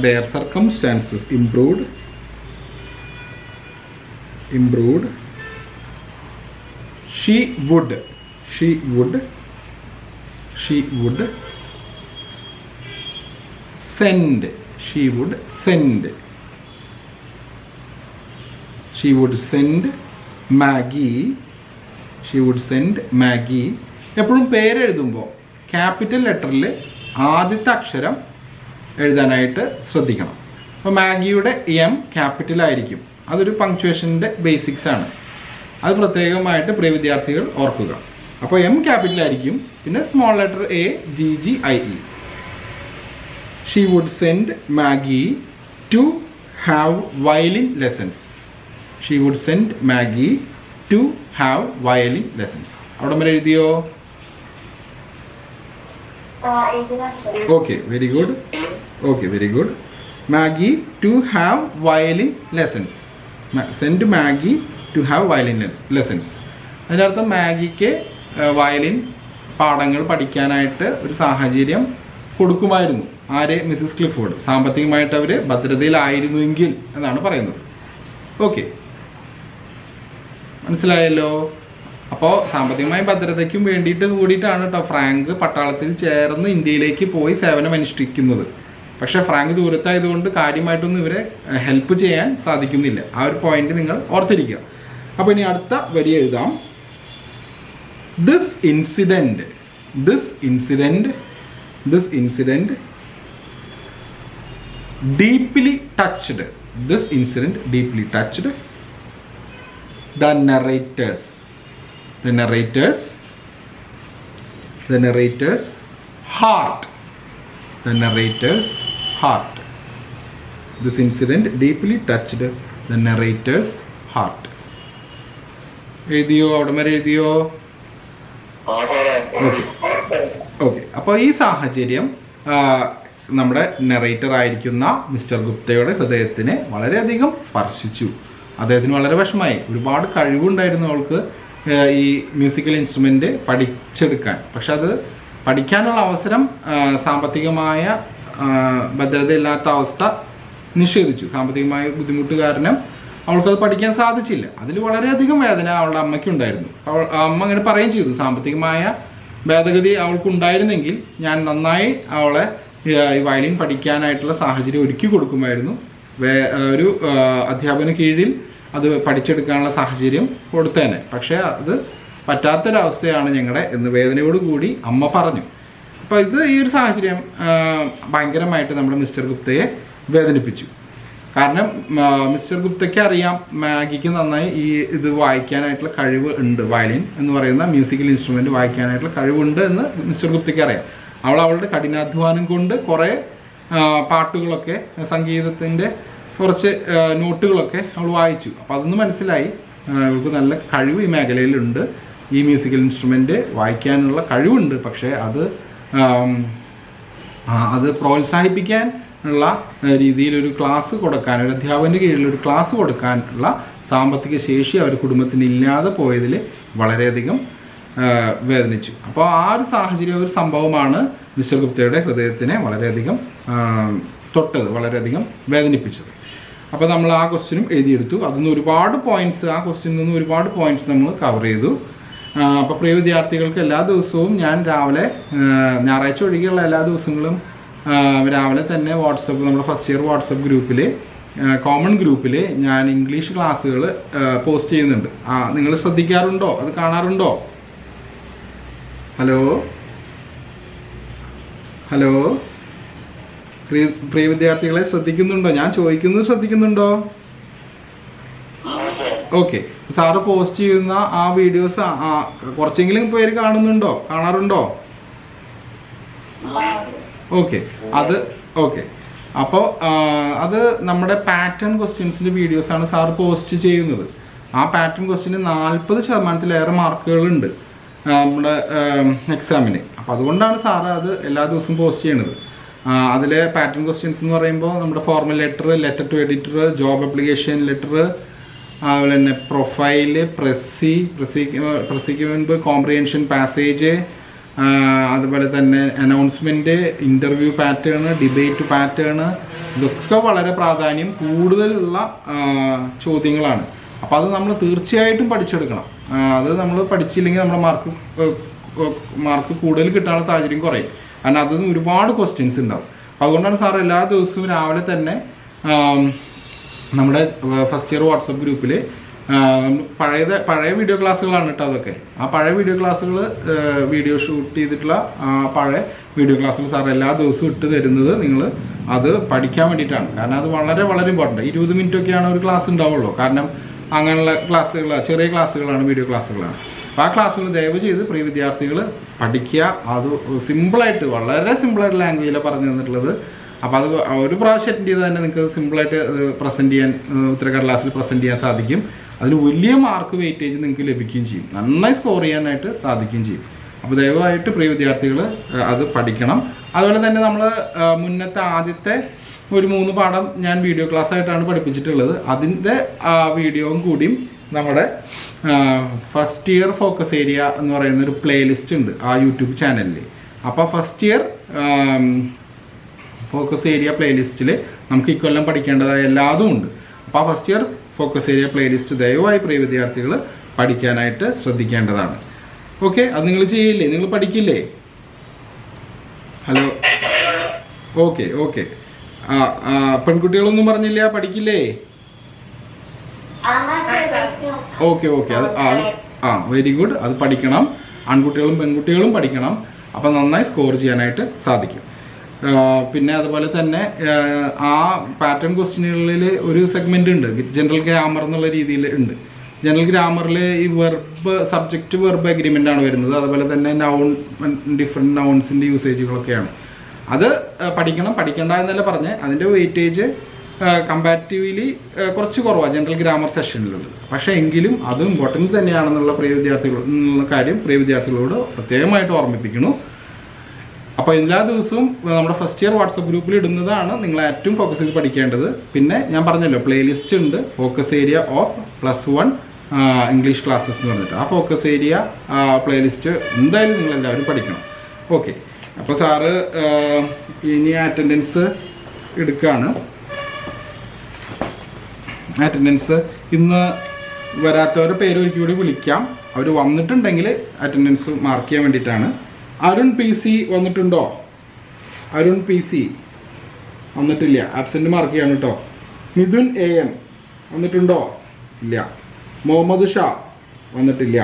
their circumstances improved, she would send Maggie. എപ്പോഴും പേരെഴുതുമ്പോൾ capital ലെറ്ററിൽ ആദ്യത്തെ അക്ഷരം എഴുതാനായിട്ട് ശ്രദ്ധിക്കണം. അപ്പോൾ മാഗിയുടെ എം ക്യാപിറ്റലായിരിക്കും. അതൊരു പങ്ക്ച്വേഷൻ്റെ ബേസിക്സ് ആണ്. അത് പ്രത്യേകമായിട്ട് പ്രിയ വിദ്യാർത്ഥികൾ ഓർക്കുക. അപ്പോൾ എം ക്യാപിറ്റലായിരിക്കും, പിന്നെ small letter AGGIE. She would send Maggie to have violin lessons. She would send Maggie to have violin lessons. അവിടെ വരെ എഴുതിയോ? Okay, very good. Okay, very good. Maggie to have violin lessons. Send Maggie to have violin lessons. അതിൻ്റെ അർത്ഥം മാഗിക്ക് violin പാഠങ്ങൾ പഠിക്കാനായിട്ട് ഒരു സാഹചര്യം കൊടുക്കുമായിരുന്നു. ആര്? Mrs Clifford. സാമ്പത്തികമായിട്ട് അവർ ഭദ്രതയിലായിരുന്നുവെങ്കിൽ എന്നാണ് പറയുന്നത്. ഓക്കെ, മനസ്സിലായല്ലോ. അപ്പോൾ സാമ്പത്തികമായ ഭദ്രതയ്ക്കും വേണ്ടിയിട്ട് കൂടിയിട്ടാണ് കേട്ടോ ഫ്രാങ്ക് പട്ടാളത്തിൽ ചേർന്ന് ഇന്ത്യയിലേക്ക് പോയി സേവനം അനുഷ്ഠിക്കുന്നത്. പക്ഷേ ഫ്രാങ്ക് ദൂരത്തായതുകൊണ്ട് കാര്യമായിട്ടൊന്നും ഇവരെ ഹെൽപ്പ് ചെയ്യാൻ സാധിക്കുന്നില്ല. ആ ഒരു പോയിന്റ് നിങ്ങൾ ഓർത്തിരിക്കുക. അപ്പോൾ ഇനി അടുത്ത വരി എഴുതാം. This incident deeply touched the narrator's heart. This incident deeply touched the narrator's heart. എഴുതിയോ? അവിടെ വരെ എഴുതിയോ? ഓക്കെ. അപ്പോൾ ഈ സാഹചര്യം നമ്മുടെ നെറേറ്റർ ആയിരിക്കുന്ന മിസ്റ്റർ ഗുപ്തയുടെ ഹൃദയത്തിനെ വളരെയധികം സ്പർശിച്ചു. അദ്ദേഹത്തിന് വളരെ വിഷമായി. ഒരുപാട് കഴിവുണ്ടായിരുന്നു അവൾക്ക് ഈ മ്യൂസിക്കൽ ഇൻസ്ട്രുമെൻ്റ് പഠിച്ചെടുക്കാൻ. പക്ഷെ അത് പഠിക്കാനുള്ള അവസരം സാമ്പത്തികമായ ഭദ്രതയില്ലാത്ത അവസ്ഥ നിഷേധിച്ചു. സാമ്പത്തികമായ ബുദ്ധിമുട്ട് കാരണം അവൾക്കത് പഠിക്കാൻ സാധിച്ചില്ല. അതിൽ വളരെയധികം വേദന അവളുടെ അമ്മയ്ക്കുണ്ടായിരുന്നു. അമ്മ അങ്ങനെ പറയുകയും ചെയ്തു, സാമ്പത്തികമായ ഭേദഗതി അവൾക്കുണ്ടായിരുന്നെങ്കിൽ ഞാൻ നന്നായി അവളെ ഈ വയലിൻ പഠിക്കാനായിട്ടുള്ള സാഹചര്യം ഒരുക്കി കൊടുക്കുമായിരുന്നു. ഒരു അധ്യാപകന് കീഴിൽ അത് പഠിച്ചെടുക്കാനുള്ള സാഹചര്യം കൊടുത്തേനെ. പക്ഷേ അത് പറ്റാത്തൊരവസ്ഥയാണ് ഞങ്ങളുടെ എന്ന് വേദനയോടുകൂടി അമ്മ പറഞ്ഞു. അപ്പോൾ ഈ ഒരു സാഹചര്യം ഭയങ്കരമായിട്ട് നമ്മുടെ മിസ്റ്റർ ഗുപ്തയെ വേദനിപ്പിച്ചു. കാരണം മിസ്റ്റർ ഗുപ്തയ്ക്ക് അറിയാം മാഗിക്ക് നന്നായി ഇത് വായിക്കാനായിട്ടുള്ള കഴിവ് ഉണ്ട്. വയലിൻ എന്ന് പറയുന്ന മ്യൂസിക്കൽ ഇൻസ്ട്രുമെൻ്റ് വായിക്കാനായിട്ടുള്ള കഴിവുണ്ട് എന്ന് മിസ്റ്റർ ഗുപ്തയ്ക്ക് അറിയാം. അവളുടെ കഠിനാധ്വാനം കൊണ്ട് കുറേ പാട്ടുകളൊക്കെ, സംഗീതത്തിൻ്റെ കുറച്ച് നോട്ടുകളൊക്കെ അവൾ വായിച്ചു. അപ്പോൾ അതൊന്ന് മനസ്സിലായി അവൾക്ക് നല്ല കഴിവ് ഈ മേഖലയിലുണ്ട്, ഈ മ്യൂസിക്കൽ ഇൻസ്ട്രുമെൻ്റ് വായിക്കാനുള്ള കഴിവുണ്ട്. പക്ഷേ അത് പ്രോത്സാഹിപ്പിക്കാൻ ഉള്ള രീതിയിലൊരു ക്ലാസ് കൊടുക്കാൻ, ഒരു അധ്യാപകൻ്റെ കീഴിലൊരു ക്ലാസ് കൊടുക്കാനുള്ള സാമ്പത്തിക ശേഷി അവർ കുടുംബത്തിന് ഇല്ലാതെ പോയതിൽ വളരെയധികം വേദനിച്ചു. അപ്പോൾ ആ ഒരു സാഹചര്യം, ഒരു സംഭവമാണ് മിസ്റ്റർ ഗുപ്തയുടെ ഹൃദയത്തിനെ വളരെയധികം തൊട്ടത്, വളരെയധികം വേദനിപ്പിച്ചത്. അപ്പോൾ നമ്മൾ ആ ക്വസ്റ്റ്യനും എഴുതിയെടുത്തു. അതിൽ നിന്ന് ഒരുപാട് പോയിന്റ്സ്, ആ ക്വസ്റ്റ്യനിൽ നിന്ന് ഒരുപാട് പോയിന്റ്സ് നമ്മൾ കവർ ചെയ്തു. അപ്പോൾ പ്രിയ വിദ്യാർത്ഥികൾക്ക് എല്ലാ ദിവസവും ഞാൻ രാവിലെ, ഞായറാഴ്ച ഒഴികെയുള്ള എല്ലാ ദിവസങ്ങളും രാവിലെ തന്നെ വാട്സപ്പ്, നമ്മുടെ ഫസ്റ്റ് ഇയർ വാട്സപ്പ് ഗ്രൂപ്പിൽ, കോമൺ ഗ്രൂപ്പിൽ ഞാൻ ഇംഗ്ലീഷ് ക്ലാസ്സുകൾ പോസ്റ്റ് ചെയ്യുന്നുണ്ട്. നിങ്ങൾ ശ്രദ്ധിക്കാറുണ്ടോ? അത് കാണാറുണ്ടോ? ഹലോ ഹലോ പ്രിയ വിദ്യാർത്ഥികളെ ശ്രദ്ധിക്കുന്നുണ്ടോ? ഞാൻ ചോദിക്കുന്നത് ശ്രദ്ധിക്കുന്നുണ്ടോ? ഓക്കെ. സാറ് പോസ്റ്റ് ചെയ്യുന്ന ആ വീഡിയോസ് കുറച്ചെങ്കിലും പേര് കാണാറുണ്ടോ? ഓക്കെ. ഓക്കെ. അപ്പോൾ അത് നമ്മുടെ പാറ്റേൺ ക്വസ്റ്റ്യൻസിൻ്റെ വീഡിയോസാണ് സാറ് പോസ്റ്റ് ചെയ്യുന്നത്. ആ പാറ്റേൺ ക്വസ്റ്റ്യന് 40% മാർക്കുകളുണ്ട് നമ്മുടെ എക്സാമിന്. അപ്പോൾ അതുകൊണ്ടാണ് സാറ് അത് എല്ലാ ദിവസവും പോസ്റ്റ് ചെയ്യണത്. അതിലെ പാറ്റേൺ ക്വസ്റ്റ്യൻസ് എന്ന് പറയുമ്പോൾ നമ്മുടെ formal letter, letter to editor, job application letter, അതുപോലെ തന്നെ പ്രൊഫൈല്, പ്രസിക്ക് മുൻപ് കോംപ്രിഹെൻഷൻ പാസേജ്, അതുപോലെ തന്നെ announcement, interview pattern, debate pattern, ഇതൊക്കെ വളരെ പ്രാധാന്യം കൂടുതലുള്ള ചോദ്യങ്ങളാണ്. അപ്പോൾ അത് നമ്മൾ തീർച്ചയായിട്ടും പഠിച്ചെടുക്കണം. അത് നമ്മൾ പഠിച്ചില്ലെങ്കിൽ നമ്മുടെ മാർക്ക് കൂടുതൽ കിട്ടാനുള്ള സാഹചര്യം കുറയും. കാരണം അതിൽ ഒരുപാട് ക്വസ്റ്റ്യൻസ് ഉണ്ടാവും. അപ്പോൾ അതുകൊണ്ടാണ് സാർ എല്ലാ ദിവസവും രാവിലെ തന്നെ നമ്മുടെ ഫസ്റ്റ് ഇയർ വാട്സപ്പ് ഗ്രൂപ്പിൽ പഴയ വീഡിയോ ക്ലാസ്സുകളാണ് കേട്ടോ അതൊക്കെ. ആ പഴയ വീഡിയോ ക്ലാസ്സുകൾ, വീഡിയോ ഷൂട്ട് ചെയ്തിട്ടുള്ള പഴയ വീഡിയോ ക്ലാസ്സുകൾ സാർ എല്ലാ ദിവസവും ഇട്ട് തരുന്നത് നിങ്ങൾ അത് പഠിക്കാൻ വേണ്ടിയിട്ടാണ്. കാരണം അത് വളരെ വളരെ ഇമ്പോർട്ടൻ്റ്. 20 മിനിറ്റൊക്കെയാണ് ഒരു ക്ലാസ് ഉണ്ടാവുള്ളൂ. കാരണം അങ്ങനെയുള്ള ക്ലാസ്സുകൾ, ചെറിയ ക്ലാസ്സുകളാണ്, വീഡിയോ ക്ലാസ്സുകളാണ്. അപ്പോൾ ആ ക്ലാസ്സുകൾ ദയവ് ചെയ്ത് പ്രിയ വിദ്യാർത്ഥികൾ പഠിക്കുക. അത് സിമ്പിളായിട്ട്, വളരെ സിമ്പിളായിട്ട് ലാംഗ്വേജിലാണ് പറഞ്ഞു തന്നിട്ടുള്ളത്. അപ്പോൾ അത് ഒരു പ്രാവശ്യം അറ്റൻഡ് ചെയ്താൽ തന്നെ നിങ്ങൾക്ക് സിമ്പിളായിട്ട് പ്രസൻറ്റ് ചെയ്യാൻ ഉത്തരക്കടലാസിൽ പ്രസൻറ്റ് ചെയ്യാൻ സാധിക്കും. അതിന് വലിയ മാർക്ക് വെയിറ്റേജ് നിങ്ങൾക്ക് ലഭിക്കുകയും ചെയ്യും, നന്നായി സ്കോർ ചെയ്യാനായിട്ട് സാധിക്കുകയും ചെയ്യും. അപ്പോൾ ദയവായിട്ട് പ്രിയ വിദ്യാർത്ഥികൾ അത് പഠിക്കണം. അതുപോലെ തന്നെ നമ്മൾ മുന്നത്തെ ആദ്യത്തെ ഒരു 3 പാഠം ഞാൻ വീഡിയോ ക്ലാസ് ആയിട്ടാണ് പഠിപ്പിച്ചിട്ടുള്ളത്. അതിൻ്റെ വീഡിയോയും കൂടിയും നമ്മുടെ ഫസ്റ്റ് ഇയർ ഫോക്കസ് ഏരിയ എന്ന് പറയുന്ന ഒരു പ്ലേലിസ്റ്റ് ഉണ്ട് ആ യൂട്യൂബ് ചാനലിൽ. അപ്പോൾ ഫസ്റ്റ് ഇയർ ഫോക്കസ് ഏരിയ പ്ലേലിസ്റ്റിൽ നമുക്ക് ഇക്കൊല്ലം പഠിക്കേണ്ടതായ എല്ലാതും ഉണ്ട്. അപ്പോൾ ആ first year focus area playlist ദയവായി പ്രിയ വിദ്യാർത്ഥികൾ പഠിക്കാനായിട്ട് ശ്രദ്ധിക്കേണ്ടതാണ്. ഓക്കെ, അത് നിങ്ങൾ ചെയ്യില്ലേ, നിങ്ങൾ പഠിക്കില്ലേ? Hello, okay okay. പെൺകുട്ടികളൊന്നും പറഞ്ഞില്ല, പഠിക്കില്ലേ? ഓക്കെ ഓക്കെ, അത് വെരി ഗുഡ്, അത് പഠിക്കണം. ആൺകുട്ടികളും പെൺകുട്ടികളും പഠിക്കണം. അപ്പം നന്നായി സ്കോർ ചെയ്യാനായിട്ട് സാധിക്കും. പിന്നെ അതുപോലെ തന്നെ ആ പാറ്റേൺ ക്വസ്റ്റ്യനുകളിൽ ഒരു സെഗ്മെൻ്റ് ഉണ്ട്, ജനറൽ ഗ്രാമർ എന്നുള്ള രീതിയിൽ ഉണ്ട്. ജനറൽ ഗ്രാമറിൽ ഈ വെർബ് സബ്ജക്റ്റ് വെർബ് എഗ്രിമെൻ്റ് ആണ് വരുന്നത്. അതുപോലെ തന്നെ നൗൺ, ഡിഫറെൻറ്റ് നൗൺസിൻ്റെ യൂസേജുകളൊക്കെയാണ്. അത് പഠിക്കണം, പഠിക്കേണ്ട എന്നല്ല പറഞ്ഞ്. അതിൻ്റെ വെയിറ്റേജ് കമ്പാരിറ്റീവ്ലി കുറച്ച് കുറവാണ് ജനറൽ ഗ്രാമർ സെഷനിലുള്ളത്. പക്ഷേ എങ്കിലും അത് ഇമ്പോർട്ടൻറ്റ് തന്നെയാണെന്നുള്ള കാര്യം പ്രിയ വിദ്യാർത്ഥികളോട് പ്രത്യേകമായിട്ട് ഓർമ്മിപ്പിക്കുന്നു. അപ്പോൾ എല്ലാ ദിവസവും നമ്മുടെ ഫസ്റ്റ് ഇയർ വാട്സപ്പ് ഗ്രൂപ്പിൽ ഇടുന്നതാണ് നിങ്ങൾ ഏറ്റവും ഫോക്കസ് ചെയ്ത് പഠിക്കേണ്ടത്. പിന്നെ ഞാൻ പറഞ്ഞല്ലോ പ്ലേലിസ്റ്റ് ഉണ്ട്, focus area of +1 English classes എന്ന് പറഞ്ഞിട്ട്. ആ ഫോക്കസ് ഏരിയ പ്ലേലിസ്റ്റ് എന്തായാലും നിങ്ങളെല്ലാവരും പഠിക്കണം. ഓക്കെ, അപ്പോൾ സാറ് ഇനി അറ്റൻഡൻസ് എടുക്കുകയാണ്. അറ്റൻഡൻസ് ഇന്ന് വരാത്തവരുടെ പേര് ഒരിക്കൽ കൂടി വിളിക്കാം. അവർ വന്നിട്ടുണ്ടെങ്കിൽ അറ്റൻഡൻസ് മാർക്ക് ചെയ്യാൻ വേണ്ടിയിട്ടാണ്. അരുൺ PC വന്നിട്ടുണ്ടോ? അരുൺ PC വന്നിട്ടില്ല, ആബ്സെൻ്റ് മാർക്ക് ചെയ്യാണ് കേട്ടോ. മിഥുൻ AM വന്നിട്ടുണ്ടോ? ഇല്ല. മുഹമ്മദ് ഷാ വന്നിട്ടില്ല.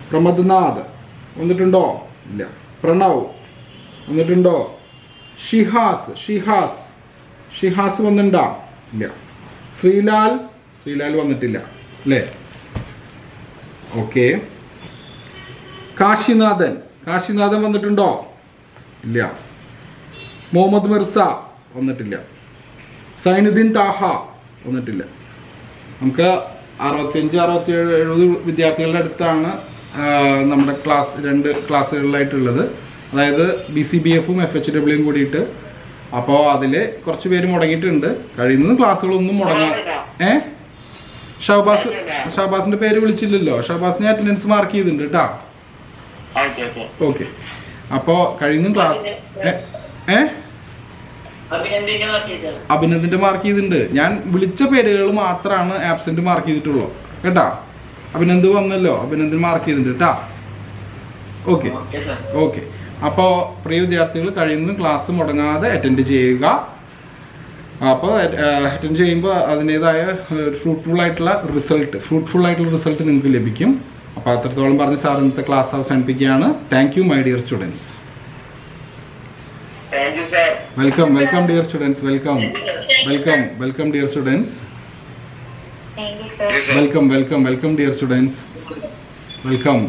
പ്രമദ്നാഥ് വന്നിട്ടുണ്ടോ? ഇല്ല. പ്രണവ് വന്നിട്ടുണ്ടോ? ഷിഹാസ് വന്നിട്ടുണ്ടോ? ഇല്ല. ശ്രീലാൽ വന്നിട്ടില്ല അല്ലേ? ഓക്കെ. കാശിനാഥൻ വന്നിട്ടുണ്ടോ? ഇല്ല. മുഹമ്മദ് മിർസ വന്നിട്ടില്ല. സൈനുദ്ദീൻ താഹ വന്നിട്ടില്ല. നമുക്ക് 65-67 വിദ്യാർത്ഥികളുടെ അടുത്താണ് നമ്മുടെ രണ്ട് ക്ലാസ്സുകളിലായിട്ടുള്ളത്. അതായത് BCBFും FHWയും കൂടിയിട്ട്. അപ്പോൾ അതിൽ കുറച്ച് പേര് മുടങ്ങിയിട്ടുണ്ട്. കഴിയുന്ന ക്ലാസ്സുകളൊന്നും മുടങ്ങാം. ഷഹബാസിന്റെ പേര് വിളിച്ചില്ലല്ലോ. ഷഹബാസിനെ അറ്റൻഡൻസ് മാർക്ക് ചെയ്തിട്ടുണ്ട് കേട്ടോ. ഓക്കെ, അപ്പോൾ കഴിയുന്ന ക്ലാസ് അഭിനന്ദിന്റെ മാർക്ക് ചെയ്തിട്ടുണ്ട്. ഞാൻ വിളിച്ച പേരുകൾ മാത്രമാണ് ആബ്സെന്റ് മാർക്ക് ചെയ്തിട്ടുള്ളൂ കേട്ടാ. അഭിനന്ദ് വന്നല്ലോ, അഭിനന്ദൻ മാർക്ക് ചെയ്തിട്ടുണ്ട് കേട്ടാ. Okay okay. അപ്പോൾ പ്രിയ വിദ്യാർത്ഥികൾ കഴിയുന്നതും ക്ലാസ് മുടങ്ങാതെ അറ്റൻഡ് ചെയ്യുക. അപ്പോൾ അറ്റൻഡ് ചെയ്യുമ്പോൾ അതിൻ്റെതായ ഫ്രൂട്ട്ഫുൾ ആയിട്ടുള്ള റിസൾട്ട് നിങ്ങൾക്ക് ലഭിക്കും. അപ്പോൾ അത്രത്തോളം പറഞ്ഞ് സാർ ഇന്നത്തെ ക്ലാസ് അവസാനിപ്പിക്കുകയാണ്. Thank you my dear students. Welcome dear students. Welcome dear students. Welcome dear students. Welcome.